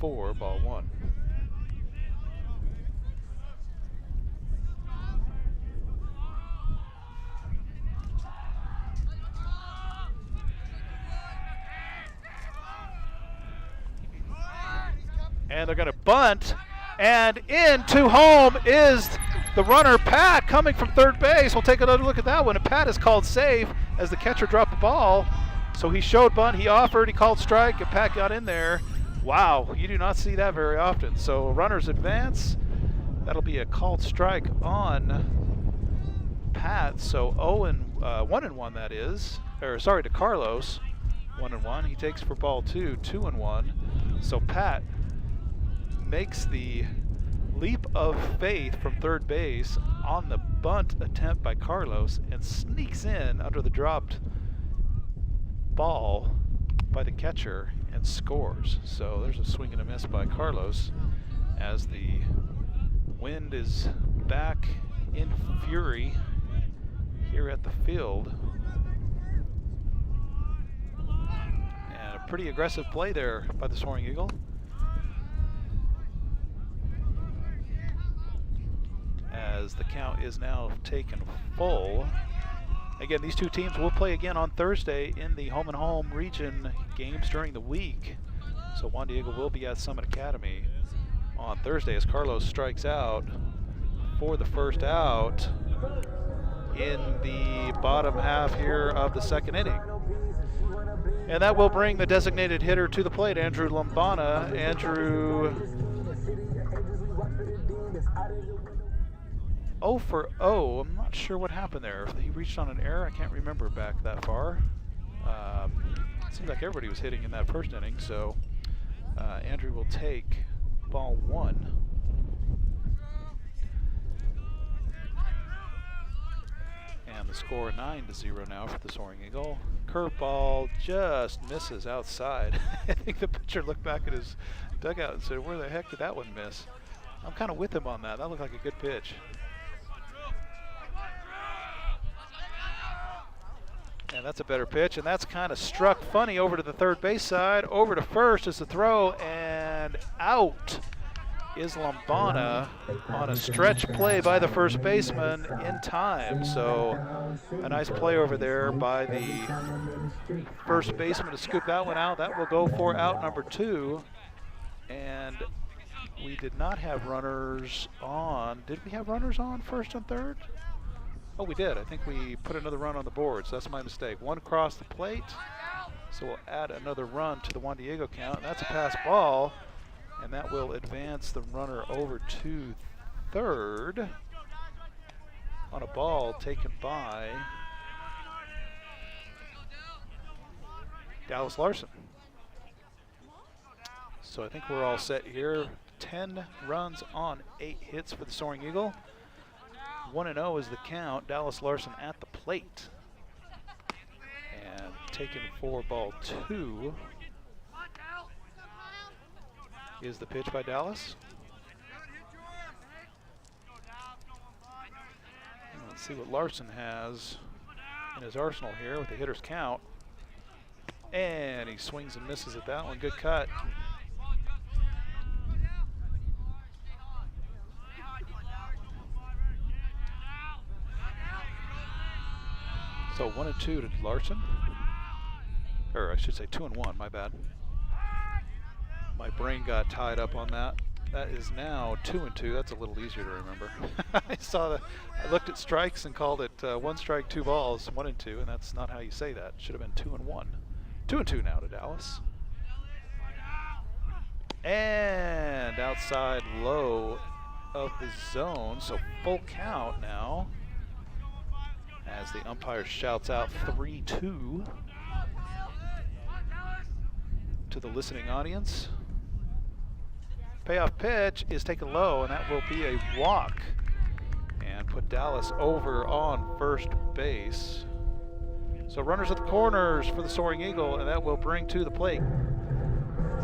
for ball one. And they're going to bunt, and into home is the runner, Pat, coming from third base. We'll take another look at that one, and Pat is called safe as the catcher dropped the ball. So he showed bunt, he offered, he called strike, and Pat got in there. Wow, you do not see that very often. So runners advance. That'll be a called strike on Pat. So 1-1 that is, or sorry, to Carlos, 1-1. He takes for ball two, 2-1. So Pat makes the leap of faith from third base on the bunt attempt by Carlos and sneaks in under the dropped ball by the catcher and scores. So there's a swing and a miss by Carlos as the wind is back in fury here at the field. And a pretty aggressive play there by the Soaring Eagle. As the count is now taken full. Again, these two teams will play again on Thursday in the home and home region games during the week. So Juan Diego will be at Summit Academy on Thursday as Carlos strikes out for the first out. in the bottom half here of the second inning. And that will bring the designated hitter to the plate, Andrew Lombana. Andrew 0 for 0. I'm not sure what happened there. He reached on an error. I can't remember back that far. It seems like everybody was hitting in that first inning, so Andrew will take ball 1. And the score 9-0 now for the Soaring Eagle. Curveball just misses outside. I think the pitcher looked back at his dugout and said, where the heck did that one miss? I'm kind of with him on that. That looked like a good pitch. And that's a better pitch, and that's kind of struck funny over to the third base side. Over to first is the throw, and out is Lombana on a stretch play by the first baseman in time. So a nice play over there by the first baseman to scoop that one out. That will go for out number 2. And we did not have runners on. Did we have runners on first and third? Oh, we did. I think we put another run on the board, so that's my mistake. One across the plate, so we'll add another run to the Juan Diego count. That's a pass ball, and that will advance the runner over to third on a ball taken by Dallas Larson. So I think we're all set here. 10 runs on 8 hits for the Soaring Eagle. 1-0 is the count. Dallas Larson at the plate. And taken for ball 2 is the pitch by Dallas. And let's see what Larson has in his arsenal here with the hitter's count. And he swings and misses at that one. Good cut. So 1-2 to Larson, or I should say 2-1, my bad. My brain got tied up on that. That is now 2-2. That's a little easier to remember. I looked at strikes and called it 1 strike, 2 balls, 1-2, and that's not how you say that. It should have been 2-1. 2-2 now to Dallas. And outside low of the zone, so full count now. As the umpire shouts out 3-2 to the listening audience. Payoff pitch is taken low, and that will be a walk and put Dallas over on first base. So runners at the corners for the Soaring Eagle, and that will bring to the plate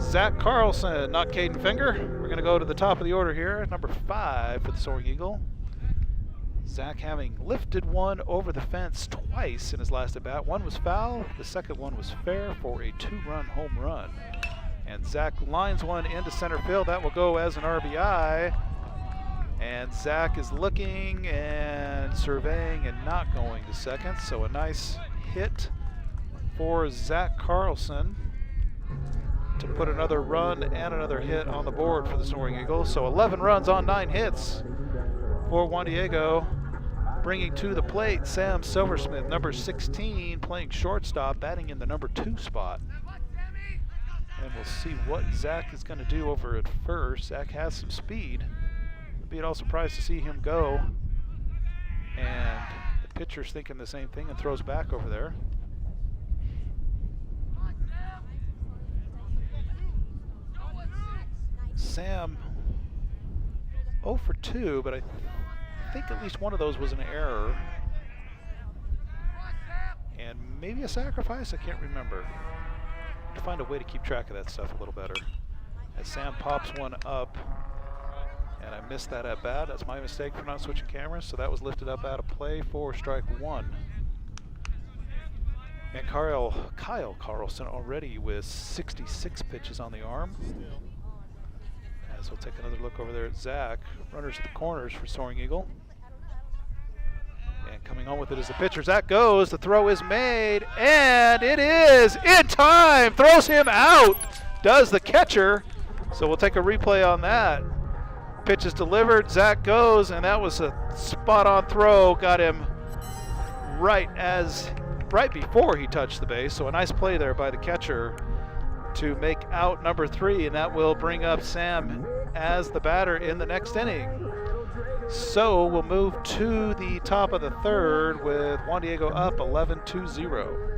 Zach Carlson, not Caden Finger. We're going to go to the top of the order here, number 5 for the Soaring Eagle. Zach having lifted one over the fence twice in his last at-bat. One was foul, the second one was fair for a 2-run home run. And Zach lines one into center field. That will go as an RBI. And Zach is looking and surveying and not going to second. So a nice hit for Zach Carlson to put another run and another hit on the board for the Soaring Eagles. So 11 runs on 9 hits for Juan Diego. Bringing to the plate Sam Silversmith, number 16, playing shortstop, batting in the number 2 spot. And we'll see what Zach is going to do over at first. Zach has some speed. I'd be at all surprised to see him go. And the pitcher's thinking the same thing and throws back over there. Sam 0 for 2, but I think at least one of those was an error. And maybe a sacrifice, I can't remember. To find a way to keep track of that stuff a little better. As Sam pops one up, and I missed that at bat. That's my mistake for not switching cameras, so that was lifted up out of play for strike 1. And Kyle Carlson already with 66 pitches on the arm. As we'll take another look over there at Zach. Runners at the corners for Soaring Eagle. And coming on with it is the pitcher. Zach goes, the throw is made, and it is in time. Throws him out, does the catcher. So we'll take a replay on that. Pitch is delivered, Zach goes, and that was a spot-on throw. Got him right before he touched the base. So a nice play there by the catcher to make out number 3, and that will bring up Sam as the batter in the next inning. So we'll move to the top of the 3rd with Juan Diego up 11-0.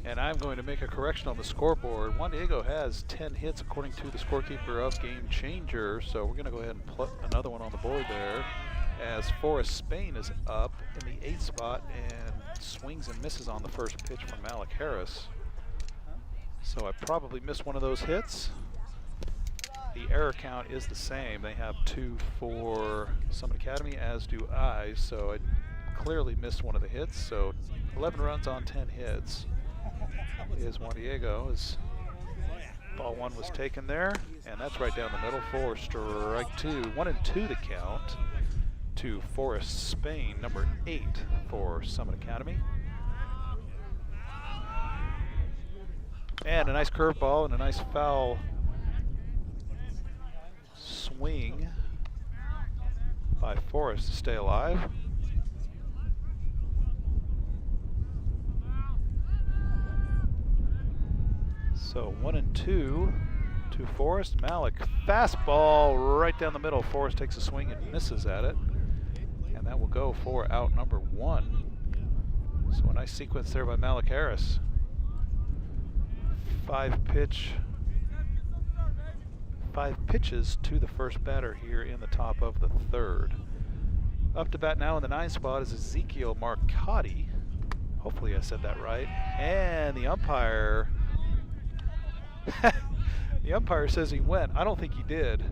And I'm going to make a correction on the scoreboard. Juan Diego has 10 hits according to the scorekeeper of Game Changer. So we're going to go ahead and put another one on the board there, as Forrest Spain is up in the 8th spot and swings and misses on the first pitch from Malik Harris. So I probably missed one of those hits. The error count is the same. They have 2 for Summit Academy, as do I. So I clearly missed one of the hits. So 11 runs on 10 hits. Is Juan Diego, as ball 1 was taken there, and that's right down the middle for strike 2. 1-2 the count to Forrest Spain, number 8 for Summit Academy. And a nice curveball and a nice foul swing by Forrest to stay alive. So 1-2 to Forrest. Malik, fastball right down the middle. Forrest takes a swing and misses at it. And that will go for out number 1. So a nice sequence there by Malik Harris. 5 pitches to the first batter here in the top of the 3rd. Up to bat now in the 9th spot is Ezekiel Marcotti. Hopefully I said that right. And the umpire... the umpire says he went. I don't think he did.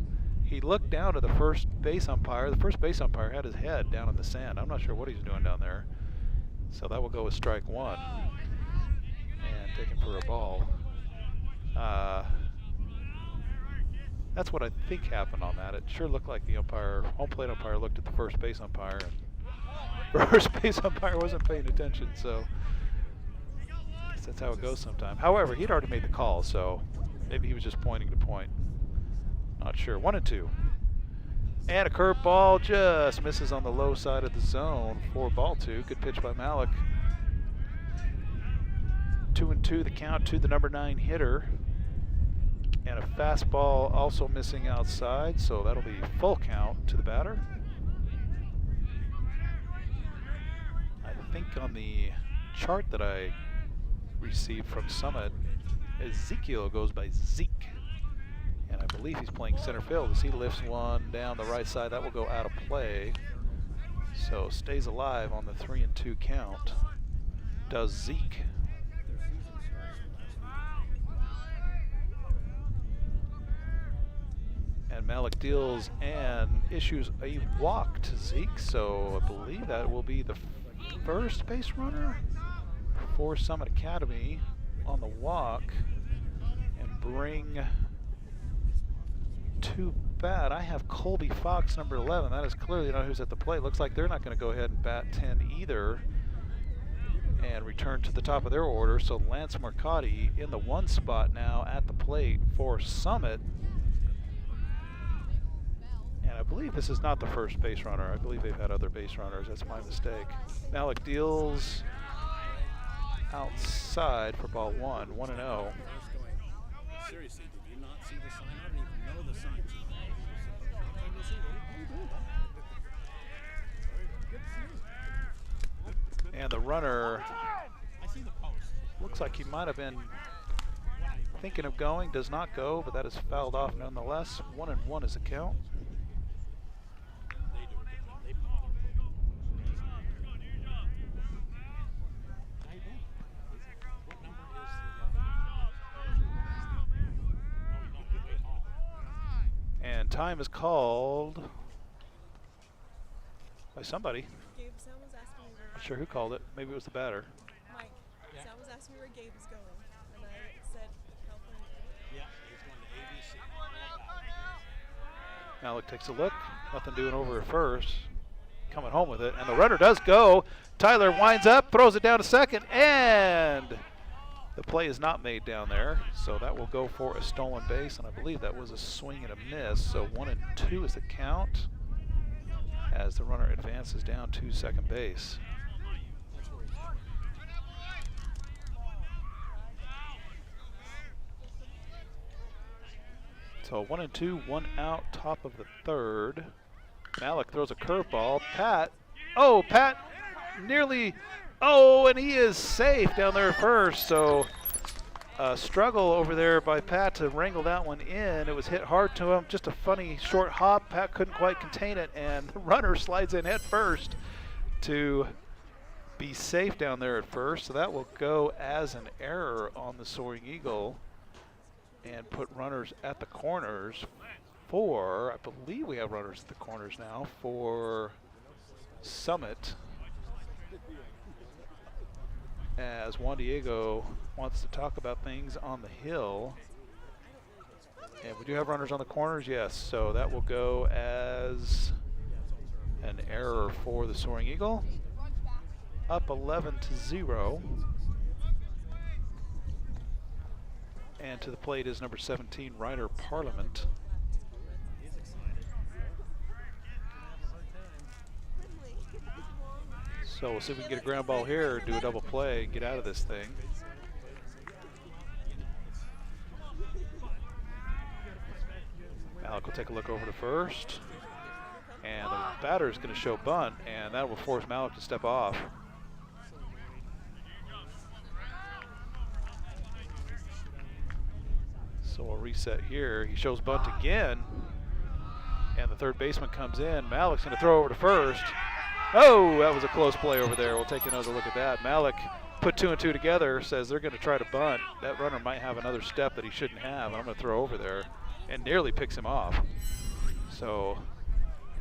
He looked down to the first base umpire. The first base umpire had his head down in the sand. I'm not sure what he's doing down there. So that will go with strike 1. And taken for a ball. That's what I think happened on that. It sure looked like the umpire, home plate umpire, looked at the first base umpire, and the first base umpire wasn't paying attention. So that's how it goes sometimes. However, he'd already made the call, so maybe he was just pointing to point. Not sure. 1-2. And a curveball just misses on the low side of the zone for ball 2. Good pitch by Malik. 2-2 the count to the number 9 hitter. And a fastball also missing outside, so that'll be full count to the batter. I think on the chart that I received from Summit, Ezekiel goes by Zeke, and I believe he's playing center field as he lifts one down the right side. That will go out of play, so stays alive on the 3-2 count. Does Zeke. And Malik deals and issues a walk to Zeke, so I believe that will be the first base runner for Summit Academy on the walk, and bring to bat. I have Colby Fox, number 11. That is clearly not who's at the plate. Looks like they're not going to go ahead and bat 10 either and return to the top of their order. So Lance Marcotti in the 1 spot now at the plate for Summit. And I believe this is not the first base runner. I believe they've had other base runners. That's my mistake. Malik deals outside for ball 1, 1-0. Seriously, did you not see the sign? I don't even know the sign. runner I see the post. looks like he might have been thinking of going, does not go, but that is fouled off nonetheless. 1-1 is the count. They do it. They bother me. How you doing? What number is the? No, wait, Hall. And time is called by somebody. Gabe, someone was asking me Not sure who called it. Maybe it was the batter. Mike, Yeah. someone was asking me where Gabe is going, and I said California. Yeah, he's going to ABC. Malik takes a look. Nothing doing over at first. Coming home with it. And the runner does go. Tyler winds up, throws it down to second, and the play is not made down there. So that will go for a stolen base, and I believe that was a swing and a miss. So 1-2 is the count as the runner advances down to second base. That's where he's at. So 1-2, 1 out, top of the third. Malik throws a curveball. Pat nearly, and he is safe down there at first. So struggle over there by Pat to wrangle that one in. It was hit hard to him, just a funny short hop. Pat couldn't quite contain it, and the runner slides in head first to be safe down there at first. So that will go as an error on the Soaring Eagle and put runners at the corners for, I believe we have runners at the corners now, for Summit, as Juan Diego wants to talk about things on the hill. And we do have runners on the corners, yes, so that will go as an error for the Soaring Eagle. Up 11-0. And to the plate is number 17, Ryder Parliament. So we'll see if we can get a ground ball here, do a double play, and get out of this thing. Malik will take a look over to first. And the batter is going to show bunt, and that will force Malik to step off. So we'll reset here. He shows bunt again, and the third baseman comes in. Malik's going to throw over to first. Oh, that was a close play over there. We'll take another look at that. Malik put 2 and 2 together, says they're going to try to bunt. That runner might have another step that he shouldn't have, and I'm going to throw over there, and nearly picks him off. So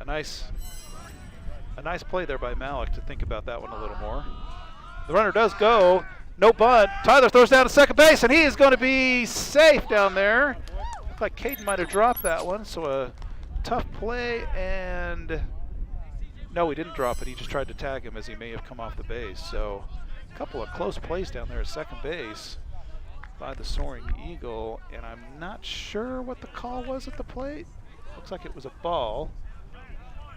a nice play there by Malik to think about that one a little more. The runner does go. No bunt. Tyler throws down to second base, and he is going to be safe down there. Looked like Caden might have dropped that one, so a tough play, and no, he didn't drop it. He just tried to tag him as he may have come off the base. So a couple of close plays down there at second base by the Soaring Eagle, and I'm not sure what the call was at the plate. Looks like it was a ball.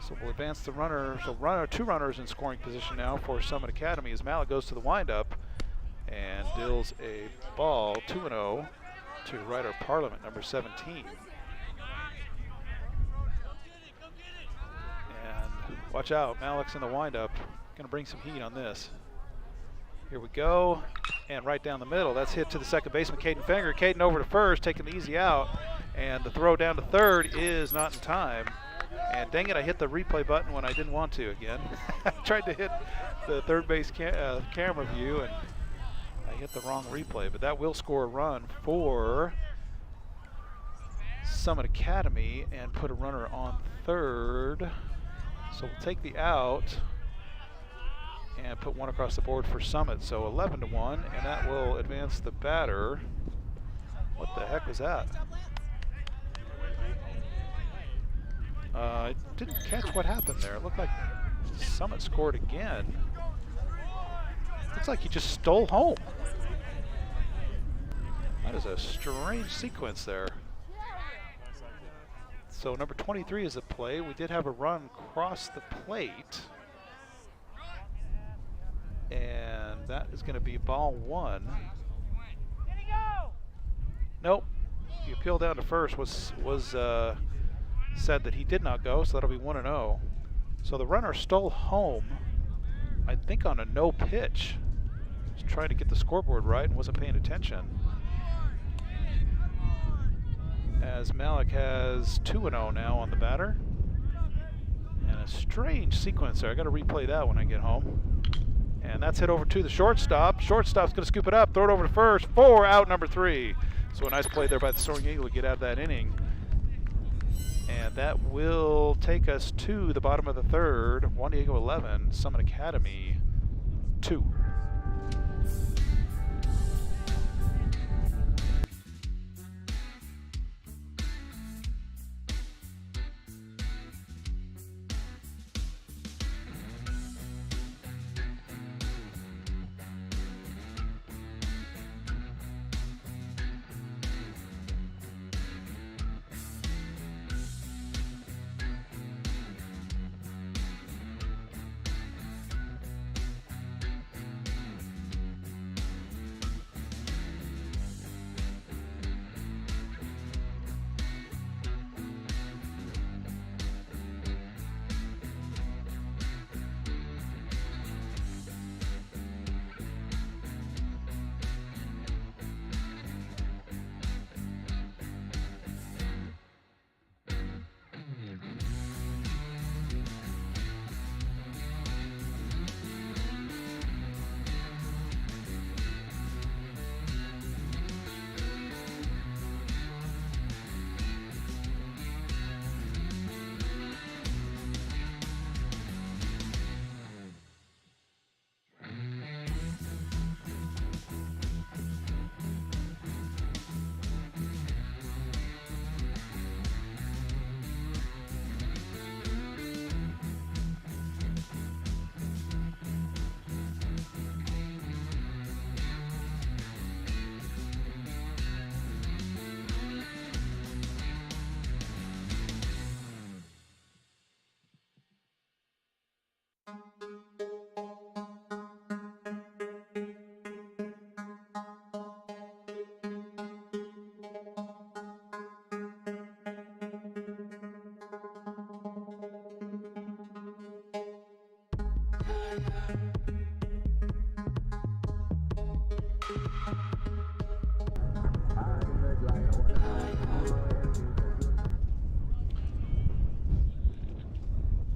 So we'll advance the runner. So two runners in scoring position now for Summit Academy as Malik goes to the windup and deals a ball 2-0 to Ryder Parliament, number 17. And watch out, Malik's in the windup. Going to bring some heat on this. Here we go, and right down the middle. That's hit to the second baseman, Caden Finger. Caden over to first, taking the easy out, and the throw down to third is not in time. And dang it, I hit the replay button when I didn't want to again. I tried to hit the third base camera view, and I hit the wrong replay. But that will score a run for Summit Academy and put a runner on third. So we'll take the out and put one across the board for Summit. So 11-1, and that will advance the batter. What the heck was that? I didn't catch what happened there. It looked like Summit scored again. Looks like he just stole home. That is a strange sequence there. So number 23 is a play. We did have a run cross the plate. And that is going to be ball one. Nope. The appeal down to first was said that he did not go, so that'll be 1-0. So the runner stole home. I think on a no pitch. Just trying to get the scoreboard right and wasn't paying attention. As Malik has 2-0 now on the batter. And a strange sequence there. I got to replay that when I get home. And that's hit over to the shortstop. Shortstop's going to scoop it up, throw it over to first. 4 out, number 3. So a nice play there by the Soaring Eagle to get out of that inning. And that will take us to the bottom of the third. Juan Diego 11, Summit Academy 2.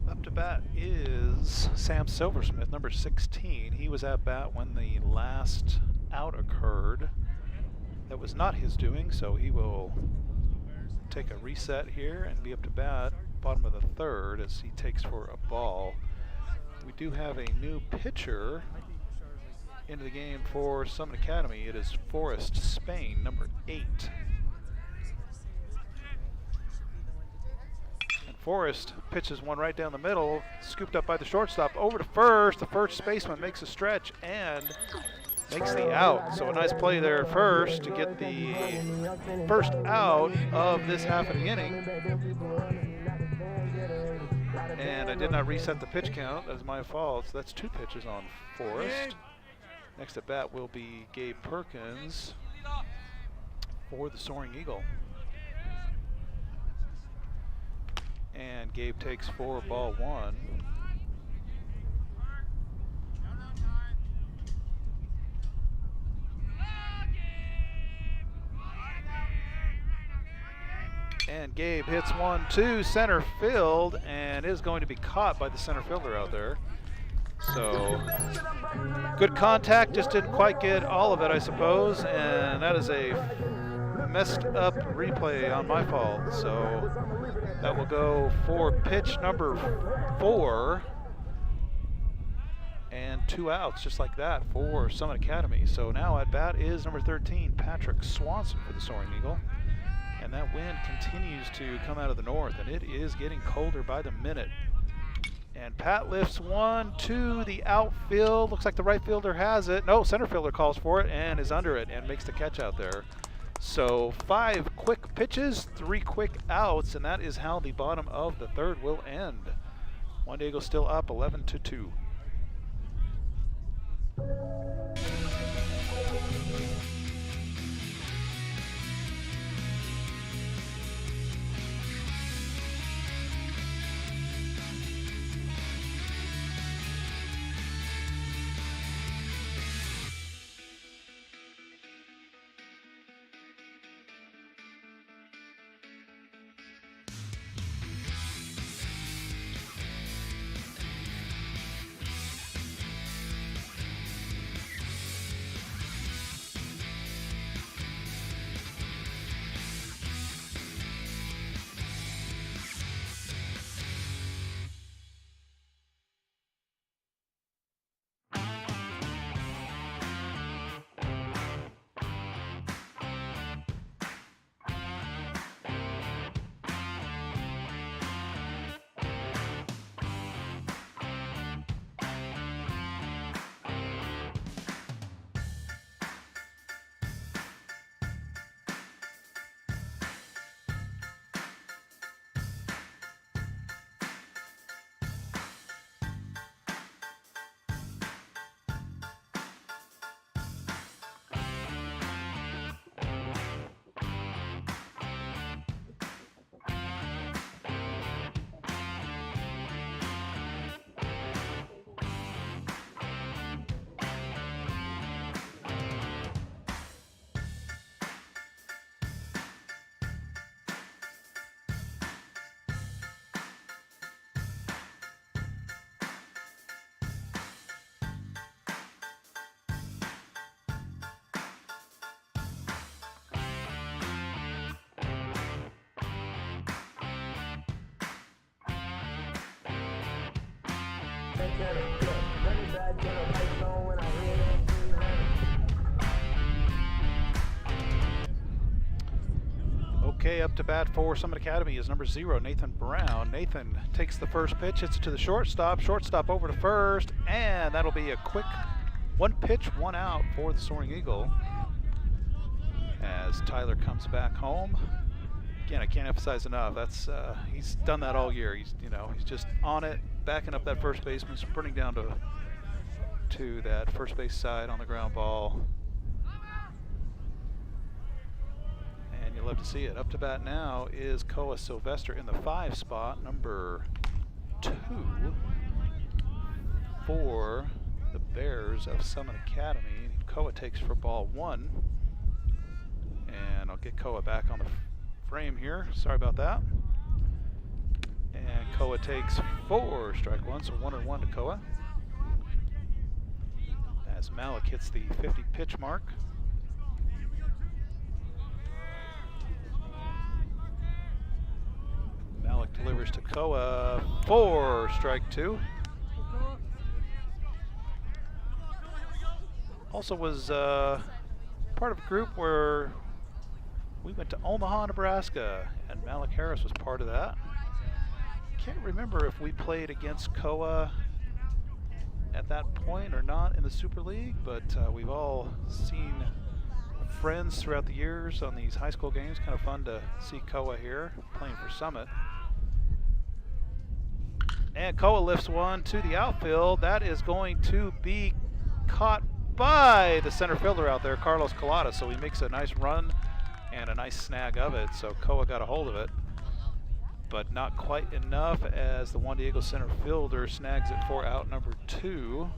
Up to bat is Sam Silversmith, number 16. He was at bat when the last out occurred. That was not his doing, so he will take a reset here and be up to bat, bottom of the third, as he takes for a ball. We do have a new pitcher into the game for Summit Academy. It is Forrest Spain, number 8. And Forrest pitches one right down the middle, scooped up by the shortstop, over to first. The first baseman makes a stretch and makes the out. So a nice play there at first to get the first out of this half of the inning. And I did not reset the pitch count. That is my fault. So that's 2 pitches on Forrest. Next at bat will be Gabe Perkins for the Soaring Eagle. And Gabe takes for ball 1. And Gabe hits one to center field and is going to be caught by the center fielder out there. So good contact, just didn't quite get all of it, I suppose, and that is a messed up replay on my fault. So that will go for pitch number 4 and 2 outs just like that for Summit Academy. So now at bat is number 13, Patrick Swanson for the Soaring Eagle. And that wind continues to come out of the north, and it is getting colder by the minute. And Pat lifts one to the outfield. Looks like the right fielder has it. No, center fielder calls for it and is under it and makes the catch out there. So 5 quick pitches, 3 quick outs, and that is how the bottom of the third will end. Juan Diego still up 11-2. Okay, up to bat for Summit Academy is number 0, Nathan Brown. Nathan takes the first pitch, hits it to the shortstop. Shortstop over to first, and that'll be a quick one pitch, one out for the Soaring Eagle. As Tyler comes back home. Again, I can't emphasize enough. That's he's done that all year. He's just on it, backing up that first baseman, sprinting down to that first base side on the ground ball. And you'll love to see it. Up to bat now is Koa Sylvester in the 5 spot, number 2 for the Bears of Summit Academy. Koa takes for ball 1. And I'll get Koa back on the frame here. Sorry about that. And Koa takes 4, strike 1, so 1-1 to Koa. As Malik hits the 50 pitch mark. Malik delivers to Koa, 4, strike 2. Also was part of a group where we went to Omaha, Nebraska, and Malik Harris was part of that. Can't remember if we played against Koa at that point or not in the Super League, but we've all seen friends throughout the years on these high school games. Kind of fun to see Koa here playing for Summit. And Koa lifts one to the outfield. That is going to be caught by the center fielder out there, Carlos Collada. So he makes a nice run and a nice snag of it. So Koa got a hold of it, but not quite enough as the Juan Diego center fielder snags it for out number 2.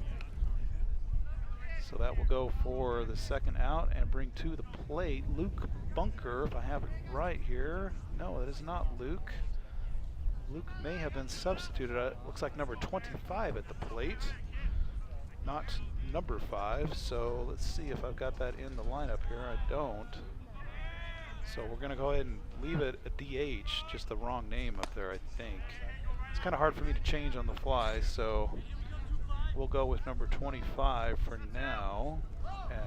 So that will go for the second out and bring to the plate Luke Bunker, if I have it right here. No, that is not Luke. Luke may have been substituted. It looks like number 25 at the plate, not number 5. So let's see if I've got that in the lineup here. I don't. So we're going to go ahead and leave it a DH, just the wrong name up there, I think. It's kind of hard for me to change on the fly, so we'll go with number 25 for now,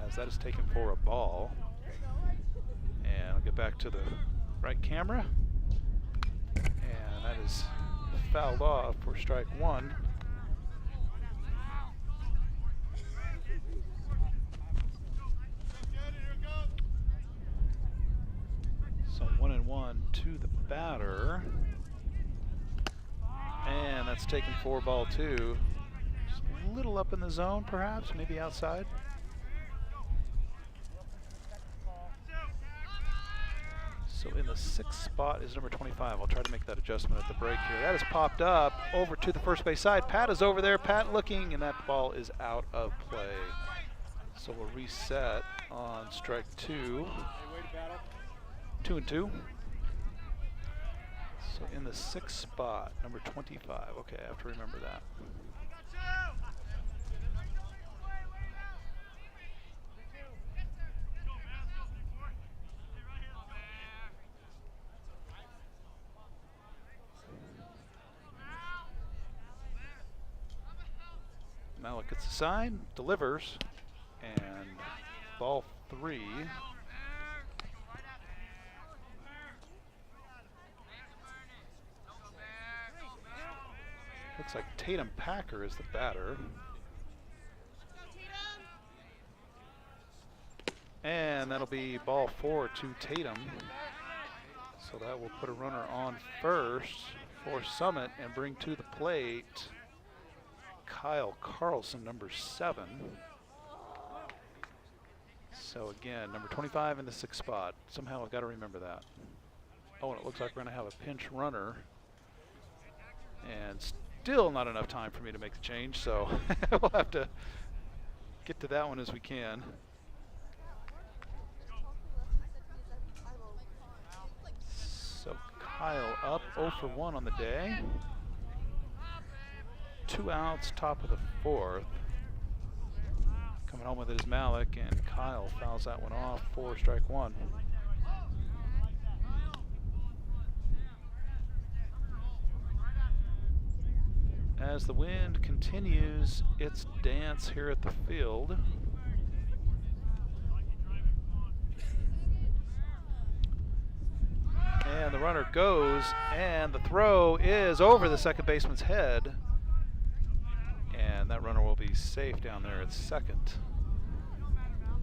as that is taken for a ball. And I'll get back to the right camera. And that is fouled off for strike 1. So 1-1 to the batter. And that's taken for ball 2. Just a little up in the zone, perhaps, maybe outside. So in the 6th spot is number 25. I'll try to make that adjustment at the break here. That has popped up over to the first base side. Pat is over there. Pat looking, and that ball is out of play. So we'll reset on strike 2. 2-2. So in the 6th spot, number 25. Okay, I have to remember that. Malik gets a sign, delivers, and ball 3. Looks like Tatum Packer is the batter. And that'll be ball 4 to Tatum. So that will put a runner on first for Summit and bring to the plate Kyle Carlson, number 7. So again, number 25 in the 6th spot. Somehow I've got to remember that. Oh, and it looks like we're going to have a pinch runner. And still not enough time for me to make the change, so we'll have to get to that one as we can. So Kyle up 0 for 1 on the day. 2 outs, top of the 4th. Coming home with it is Malik, and Kyle fouls that one off for strike 1. as the wind continues its dance here at the field. And the runner goes, and the throw is over the second baseman's head. And that runner will be safe down there at second.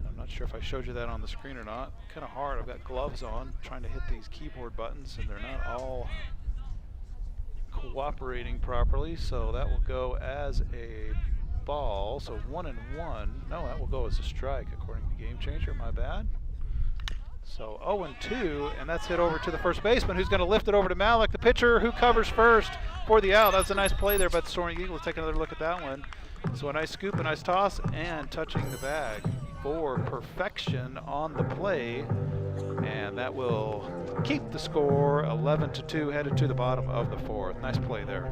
I'm not sure if I showed you that on the screen or not. Kind of hard. I've got gloves on trying to hit these keyboard buttons, and they're not all cooperating properly. So that will go as a ball. So 1-1. No, that will go as a strike according to Game Changer. My bad. So 0-2, and that's hit over to the first baseman, who's going to lift it over to Malik, the pitcher, who covers first for the out. That's a nice play there by the Soaring Eagle. Let's take another look at that one. So a nice scoop, a nice toss, and touching the bag for perfection on the play. And that will keep the score 11-2, headed to the bottom of the fourth. Nice play there.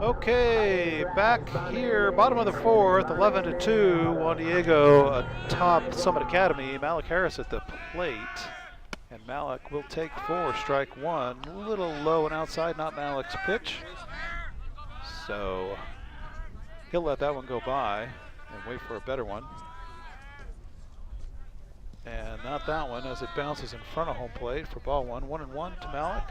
Okay, back here, bottom of the fourth, 11-2, Juan Diego atop Summit Academy. Malik Harris at the plate, and Malik will take 4, strike 1. A little low and outside, not Malik's pitch. So he'll let that one go by and wait for a better one. And not that one, as it bounces in front of home plate for ball 1. 1-1 to Malik.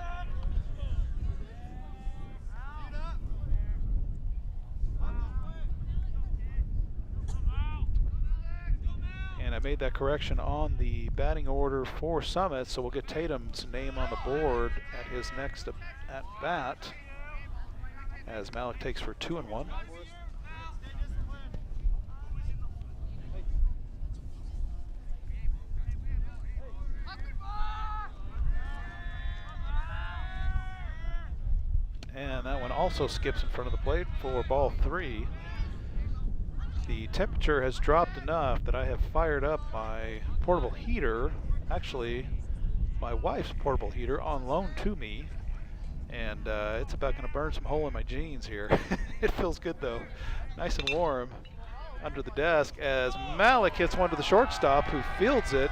And I made that correction on the batting order for Summit, so we'll get Tatum's name on the board at his next at bat, as Malik takes for 2-1. And that one also skips in front of the plate for ball 3. The temperature has dropped enough that I have fired up my portable heater, actually my wife's portable heater, on loan to me. And it's about going to burn some hole in my jeans here. It feels good though. Nice and warm under the desk as Malik hits one to the shortstop, who fields it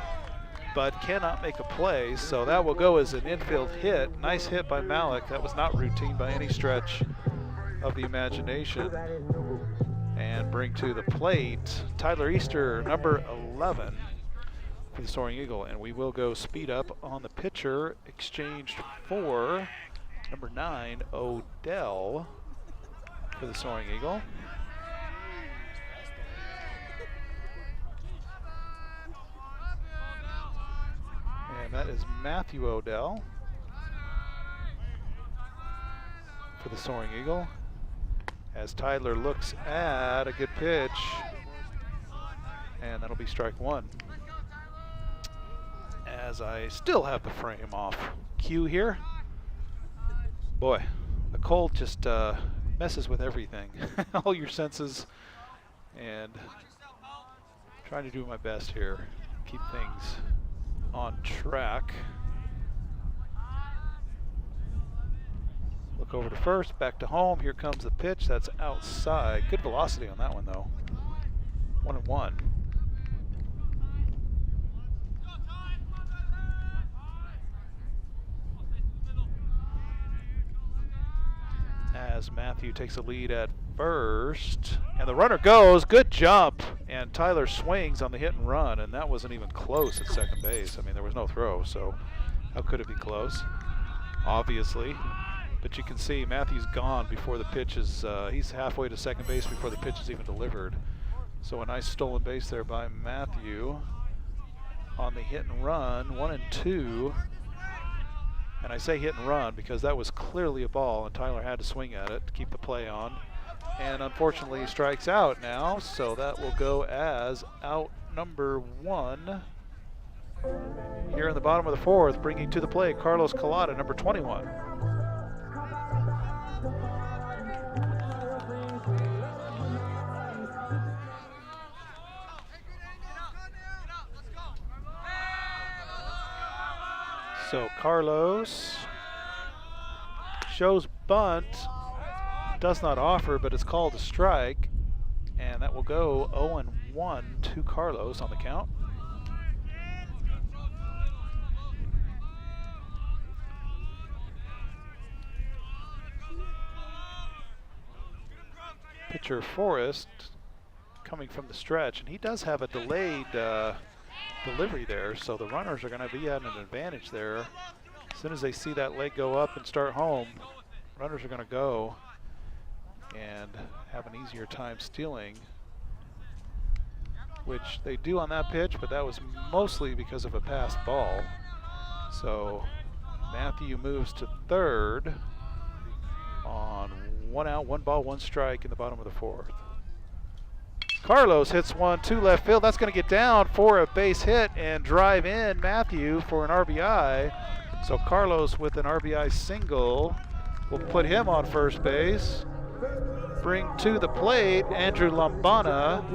but cannot make a play. So that will go as an infield hit. Nice hit by Malik. That was not routine by any stretch of the imagination. And bring to the plate Tyler Easter, number 11 for the Soaring Eagle. And we will go speed up on the pitcher, exchanged for number 9, Odell, for the Soaring Eagle. And that is Matthew Odell for the Soaring Eagle, as Tyler looks at a good pitch, and that'll be strike 1. As I still have the frame off cue here. Boy, the cold just messes with everything, all your senses, and trying to do my best here. keep things on track. Look over to first, back to home. Here comes the pitch. That's outside. Good velocity on that one, though. 1-1. As Matthew takes a lead at first, and the runner goes. Good jump, and Tyler swings on the hit and run, and that wasn't even close at second base. I mean, there was no throw, so how could it be close? Obviously, but you can see Matthew's gone before the pitch is, he's halfway to second base before the pitch is even delivered. So a nice stolen base there by Matthew on the hit and run, 1-2. And I say hit and run because that was clearly a ball, and Tyler had to swing at it to keep the play on. And unfortunately, he strikes out now, so that will go as out number 1. Here in the bottom of the 4th, bringing to the plate Carlos Collada, number 21. So Carlos shows bunt, does not offer, but it's called a strike, and that will go 0-1 to Carlos on the count. Pitcher Forrest coming from the stretch, and he does have a delayed delivery there, so the runners are going to be at an advantage there. As soon as they see that leg go up and start home, runners are going to go and have an easier time stealing, which they do on that pitch, but that was mostly because of a passed ball. So Matthew moves to third on 1 out, 1 ball, 1 strike in the bottom of the 4th. Carlos hits one to left field. That's going to get down for a base hit and drive in Matthew for an RBI. So Carlos with an RBI single will put him on first base. Bring to the plate Andrew Lombana.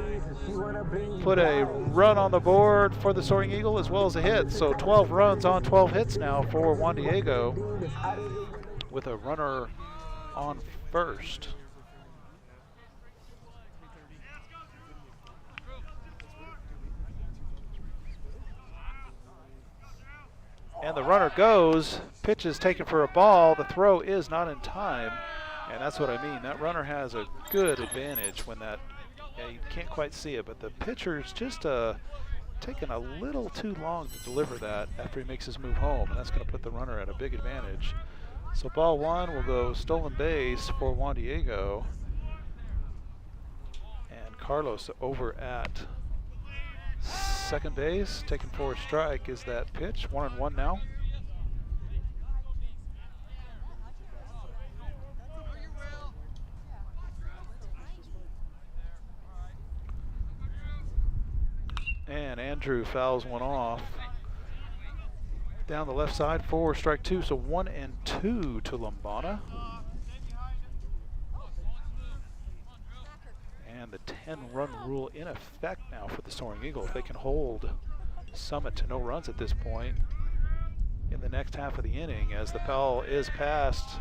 Put a run on the board for the Soaring Eagle as well as a hit. So 12 runs on 12 hits now for Juan Diego with a runner on first. And the runner goes, pitch is taken for a ball, the throw is not in time, and that's what I mean. That runner has a good advantage when that, you can't quite see it, but the pitcher's just taking a little too long to deliver that after he makes his move home, and that's going to put the runner at a big advantage. So ball 1 will go stolen base for Juan Diego, and Carlos over at second base, taking for a strike is that pitch. 1-1 now. And Andrew fouls one off. Down the left side for strike 2, so 1-2 to Lombana. And the 10-run rule in effect now for the Soaring Eagle. If they can hold Summit to no runs at this point in the next half of the inning, as the foul is passed,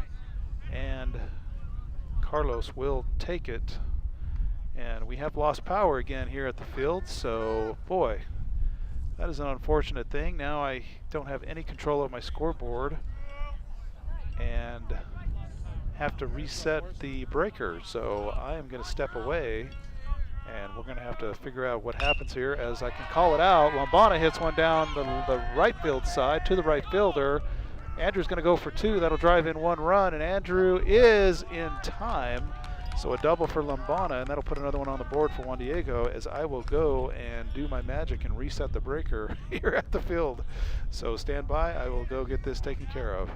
and Carlos will take it. And we have lost power again here at the field, so boy, that is an unfortunate thing. Now I don't have any control of my scoreboard and have to reset the breaker, so I am going to step away, and we're going to have to figure out what happens here. As I can call it out, Lombana hits one down the right field side to the right fielder. Andrew's going to go for 2. That'll drive in 1 run, and Andrew is in time. So a double for Lombana, and that'll put another one on the board for Juan Diego, as I will go and do my magic and reset the breaker here at the field. So stand by, I will go get this taken care of.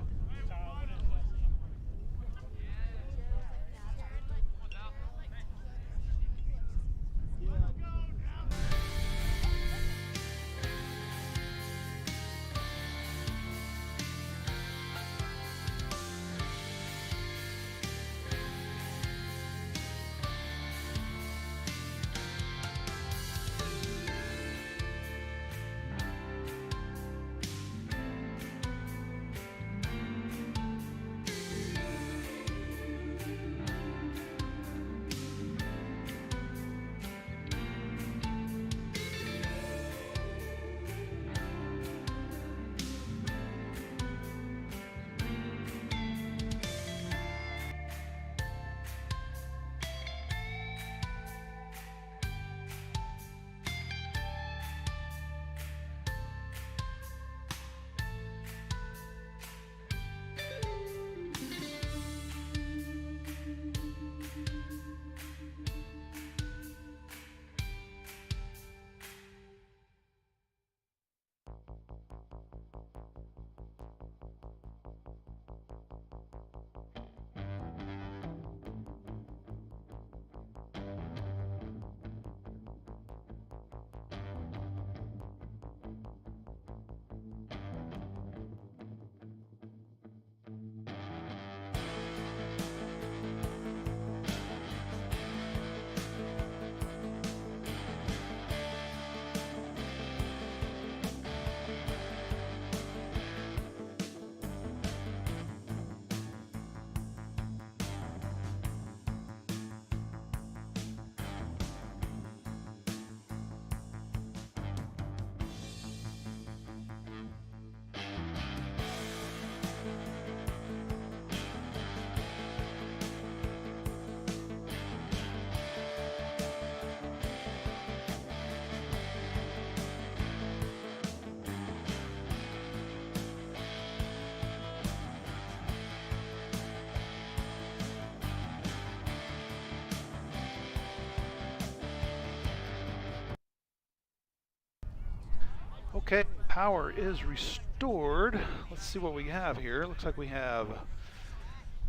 Okay, power is restored. Let's see what we have here. Looks like we have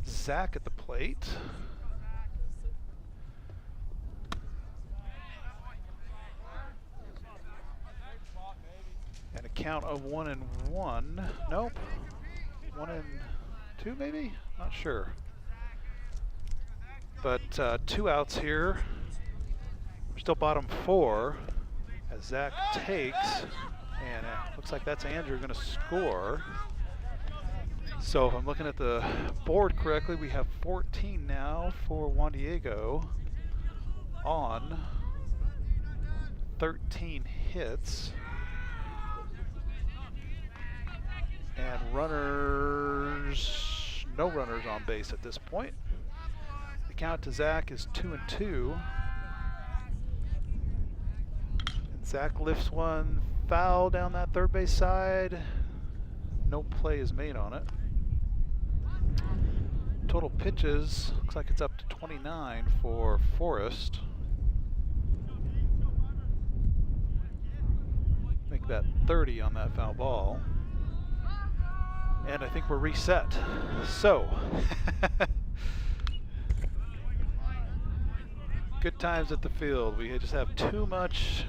Zach at the plate. And a count of 1-1. Nope. 1-2 maybe? Not sure. But 2 outs here. We're still bottom 4 as Zach takes. And looks like that's Andrew going to score. So if I'm looking at the board correctly, we have 14 now for Juan Diego on 13 hits. And runners, no runners on base at this point. The count to Zach is 2-2. And Zach lifts one foul down that third base side. No play is made on it. Total pitches, looks like it's up to 29 for Forrest. Make that 30 on that foul ball. And I think we're reset. So, good times at the field. We just have too much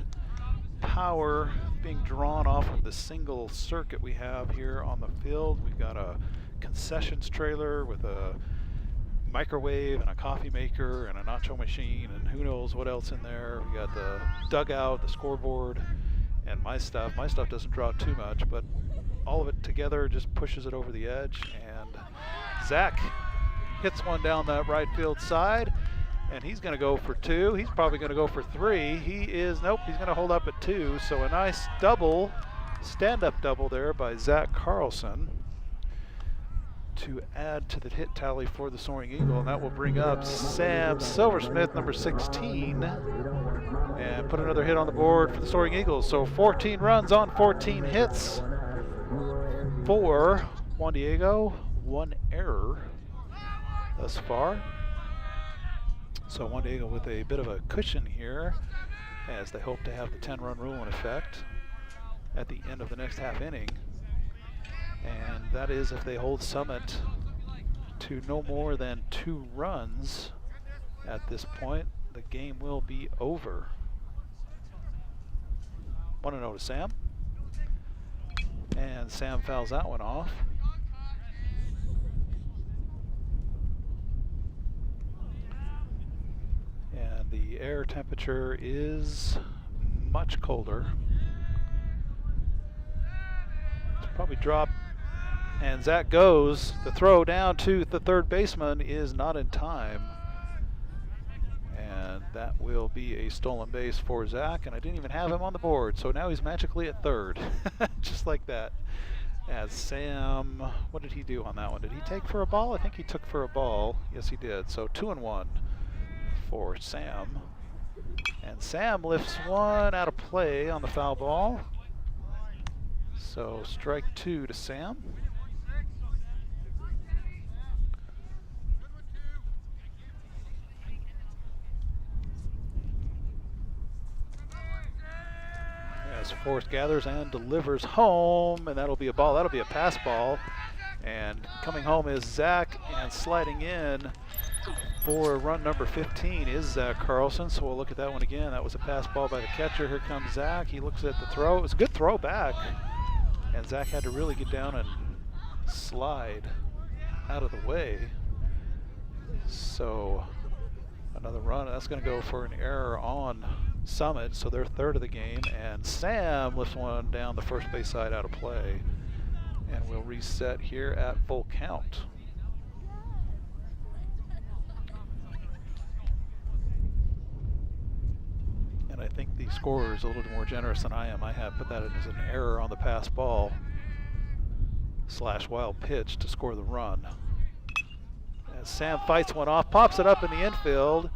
power being drawn off of the single circuit we have here on the field. We've got a concessions trailer with a microwave and a coffee maker and a nacho machine and who knows what else in there. We got the dugout, the scoreboard, and my stuff. My stuff doesn't draw too much, but all of it together just pushes it over the edge. And Zach hits one down that right field side, and he's going to go for 2. He's probably going to go for 3. He is, nope, he's going to hold up at 2. So a nice double, stand-up double there by Zach Carlson to add to the hit tally for the Soaring Eagle, and that will bring up Sam Silversmith, number 16, and put another hit on the board for the Soaring Eagles. So 14 runs on 14 hits for Juan Diego, 1 error thus far. So Juan Diego with a bit of a cushion here as they hope to have the 10-run rule in effect at the end of the next half inning. And that is if they hold Summit to no more than 2 runs at this point, the game will be over. 1-0 to Sam. And Sam fouls that one off. And the air temperature is much colder. It's probably dropped. And Zach goes. The throw down to the third baseman is not in time. And that will be a stolen base for Zach. And I didn't even have him on the board. So now he's magically at third. Just like that. As Sam, what did he do on that one? Did he take for a ball? I think he took for a ball. Yes, he did. So 2-1 for Sam. And Sam lifts one out of play on the foul ball. So strike 2 to Sam. As Forrest gathers and delivers home, and that'll be a ball. That'll be a pass ball. And coming home is Zach, and sliding in for run number 15 is Zach Carlson. So we'll look at that one again. That was a pass ball by the catcher. Here comes Zach. He looks at the throw. It was a good throw back. And Zach had to really get down and slide out of the way. So another run. That's going to go for an error on Summit. So they're third of the game. And Sam lifts one down the first base side out of play. And we'll reset here at full count. And I think the scorer is a little more generous than I am. I have put that as an error on the pass ball / wild pitch to score the run. As Sam fights one off, pops it up in the infield.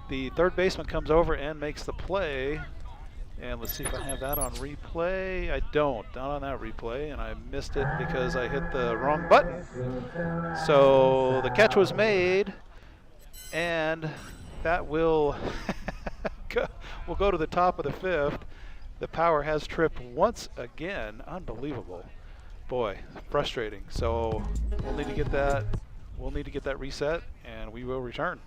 The third baseman comes over and makes the play. And let's see if I have that on replay. I don't, not on that replay, and I missed it because I hit the wrong button. So the catch was made, and that will we'll go to the top of the 5th. The power has tripped once again. Unbelievable. Boy, frustrating. So we'll need to get that. We'll need to get that reset, and we will return.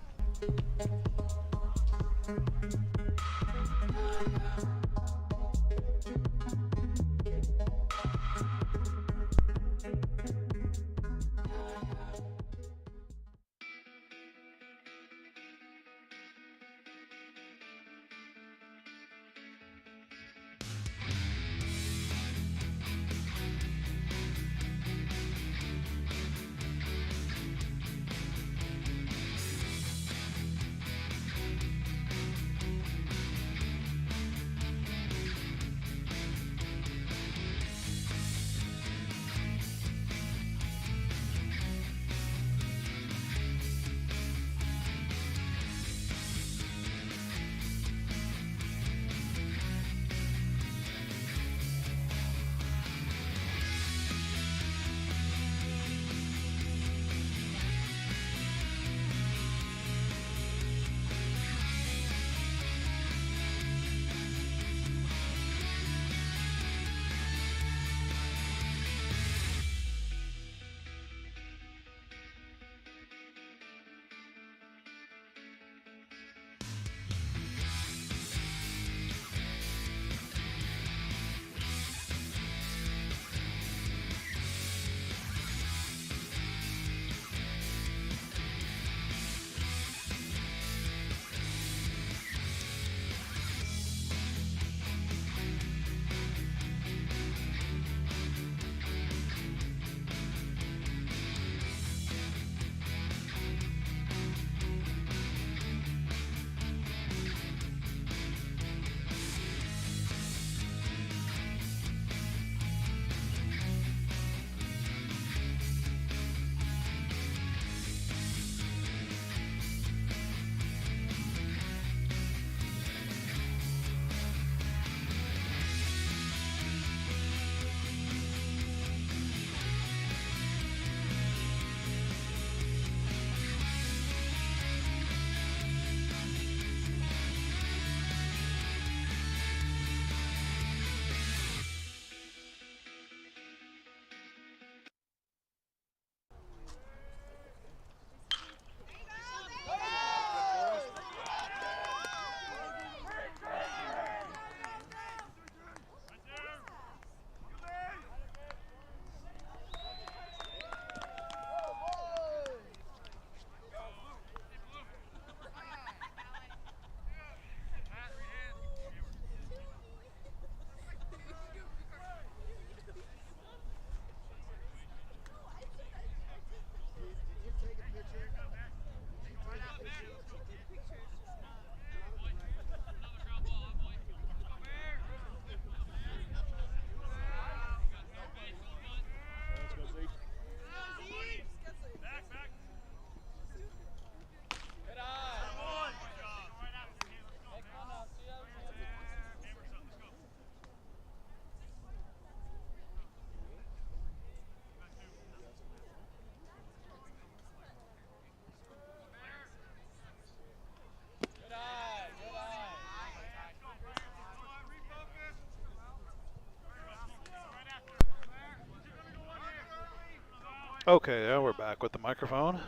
Okay, now we're back with the microphone.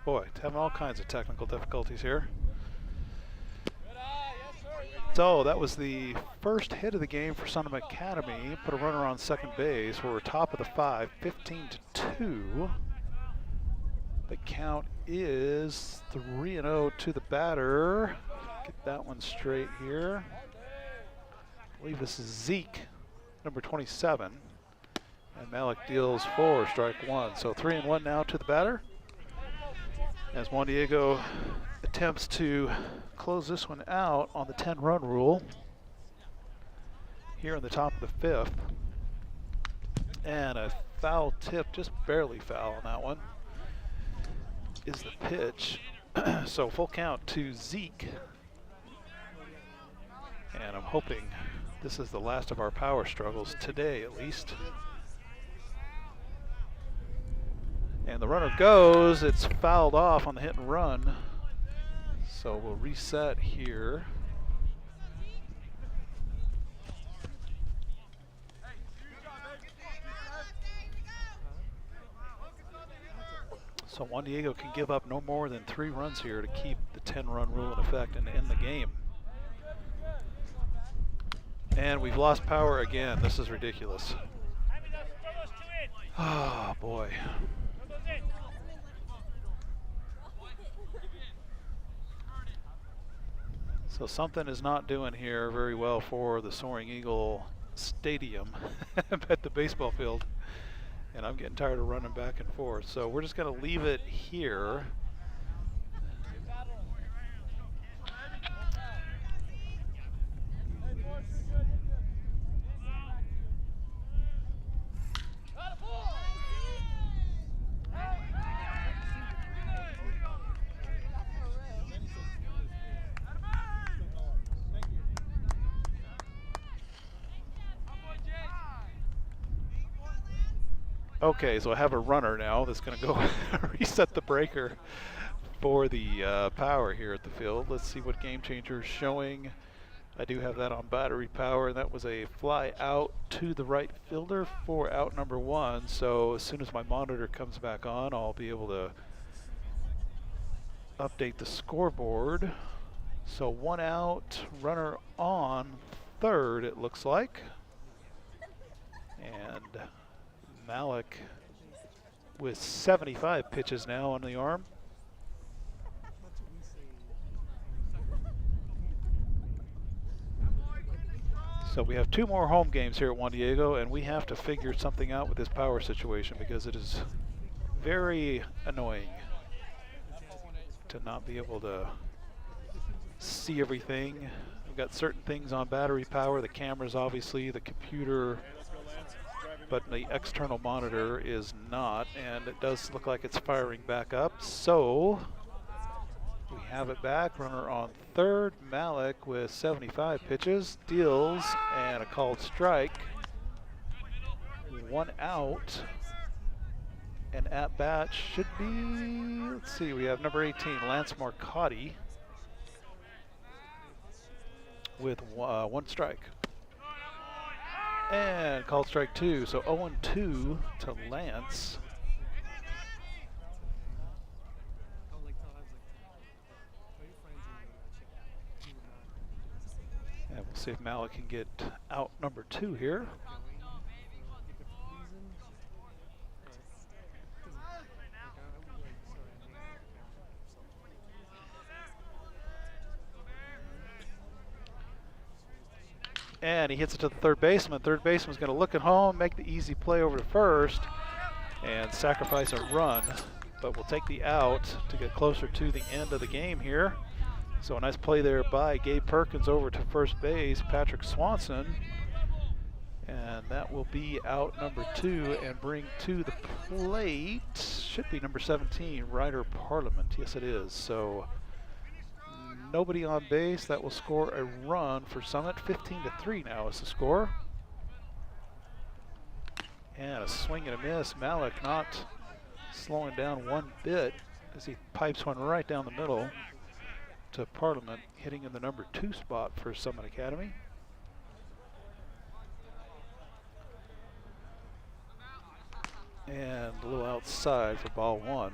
Boy, having all kinds of technical difficulties here. So that was the first hit of the game for Sunham Academy. Put a runner on second base. We're top of the 5, 15-2. The count is 3-0 to the batter. Get that one straight here. I believe this is Zeke, number 27. And Malik deals 4, strike 1. So 3-1 now to the batter, as Juan Diego attempts to close this one out on the 10-run rule here in the top of the 5th. And a foul tip, just barely foul on that one, is the pitch. So full count to Zeke. And I'm hoping this is the last of our power struggles today, at least. And the runner goes. It's fouled off on the hit and run. So we'll reset here. So Juan Diego can give up no more than 3 runs here to keep the 10-run rule in effect and end the game. And we've lost power again. This is ridiculous. Oh, boy. So something is not doing here very well for the Soaring Eagle Stadium at the baseball field. And I'm getting tired of running back and forth. So we're just going to leave it here. Okay, so I have a runner now that's going to go reset the breaker for the power here at the field. Let's see what Game Changer is showing. I do have that on battery power, and that was a fly out to the right fielder for out number 1. So as soon as my monitor comes back on, I'll be able to update the scoreboard. So 1 out, runner on third, it looks like. And Malik with 75 pitches now on the arm. So we have 2 more home games here at Juan Diego, and we have to figure something out with this power situation because it is very annoying to not be able to see everything. We've got certain things on battery power, the cameras obviously, the computer, but the external monitor is not, and it does look like it's firing back up. So we have it back, runner on third. Malik with 75 pitches, deals, and a called strike. 1 out, and at bat should be, let's see, we have number 18, Lance Marcotti, with 1 strike. And called strike 2, so 0-2 to Lance. And we'll see if Malik can get out number 2 here. And he hits it to the third baseman. Third baseman's going to look at home, make the easy play over to first, and sacrifice a run. But we'll take the out to get closer to the end of the game here. So a nice play there by Gabe Perkins over to first base, Patrick Swanson. And that will be out number 2 and bring to the plate, should be number 17, Ryder Parliament. Yes, it is. So nobody on base. That will score a run for Summit. 15-3 now is the score. And a swing and a miss. Malik not slowing down one bit as he pipes one right down the middle to Parliament, hitting in the number 2 spot for Summit Academy. And a little outside for ball 1.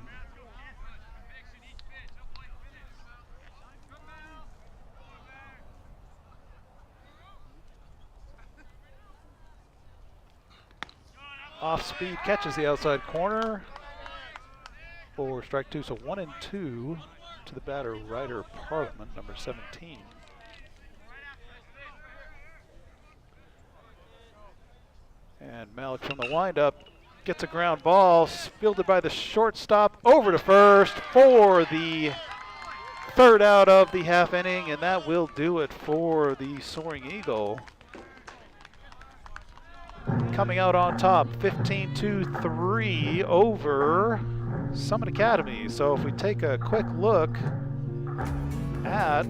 Off speed, catches the outside corner for strike 2. So 1-2 to the batter, Ryder Parliament, number 17. And Malik from the windup gets a ground ball, fielded by the shortstop over to first for the third out of the half inning, and that will do it for the Soaring Eagle. Coming out on top, 15-3 over Summit Academy. So if we take a quick look at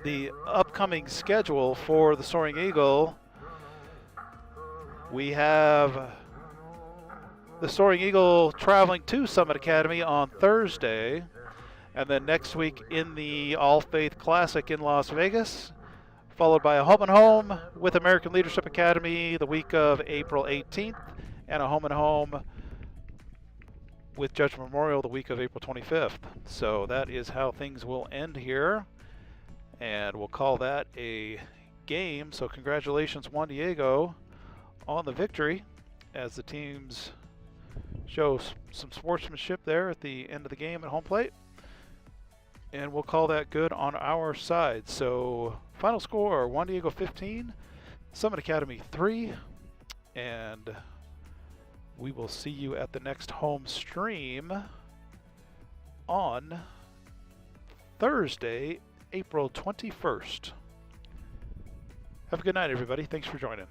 the upcoming schedule for the Soaring Eagle, we have the Soaring Eagle traveling to Summit Academy on Thursday, and then next week in the All Faith Classic in Las Vegas, followed by a home and home with American Leadership Academy the week of April 18th, and a home and home with Judge Memorial the week of April 25th. So that is how things will end here. And we'll call that a game. So congratulations, Juan Diego, on the victory as the teams show some sportsmanship there at the end of the game at home plate. And we'll call that good on our side. So final score, Juan Diego 15, Summit Academy 3. And we will see you at the next home stream on Thursday, April 21st. Have a good night, everybody. Thanks for joining.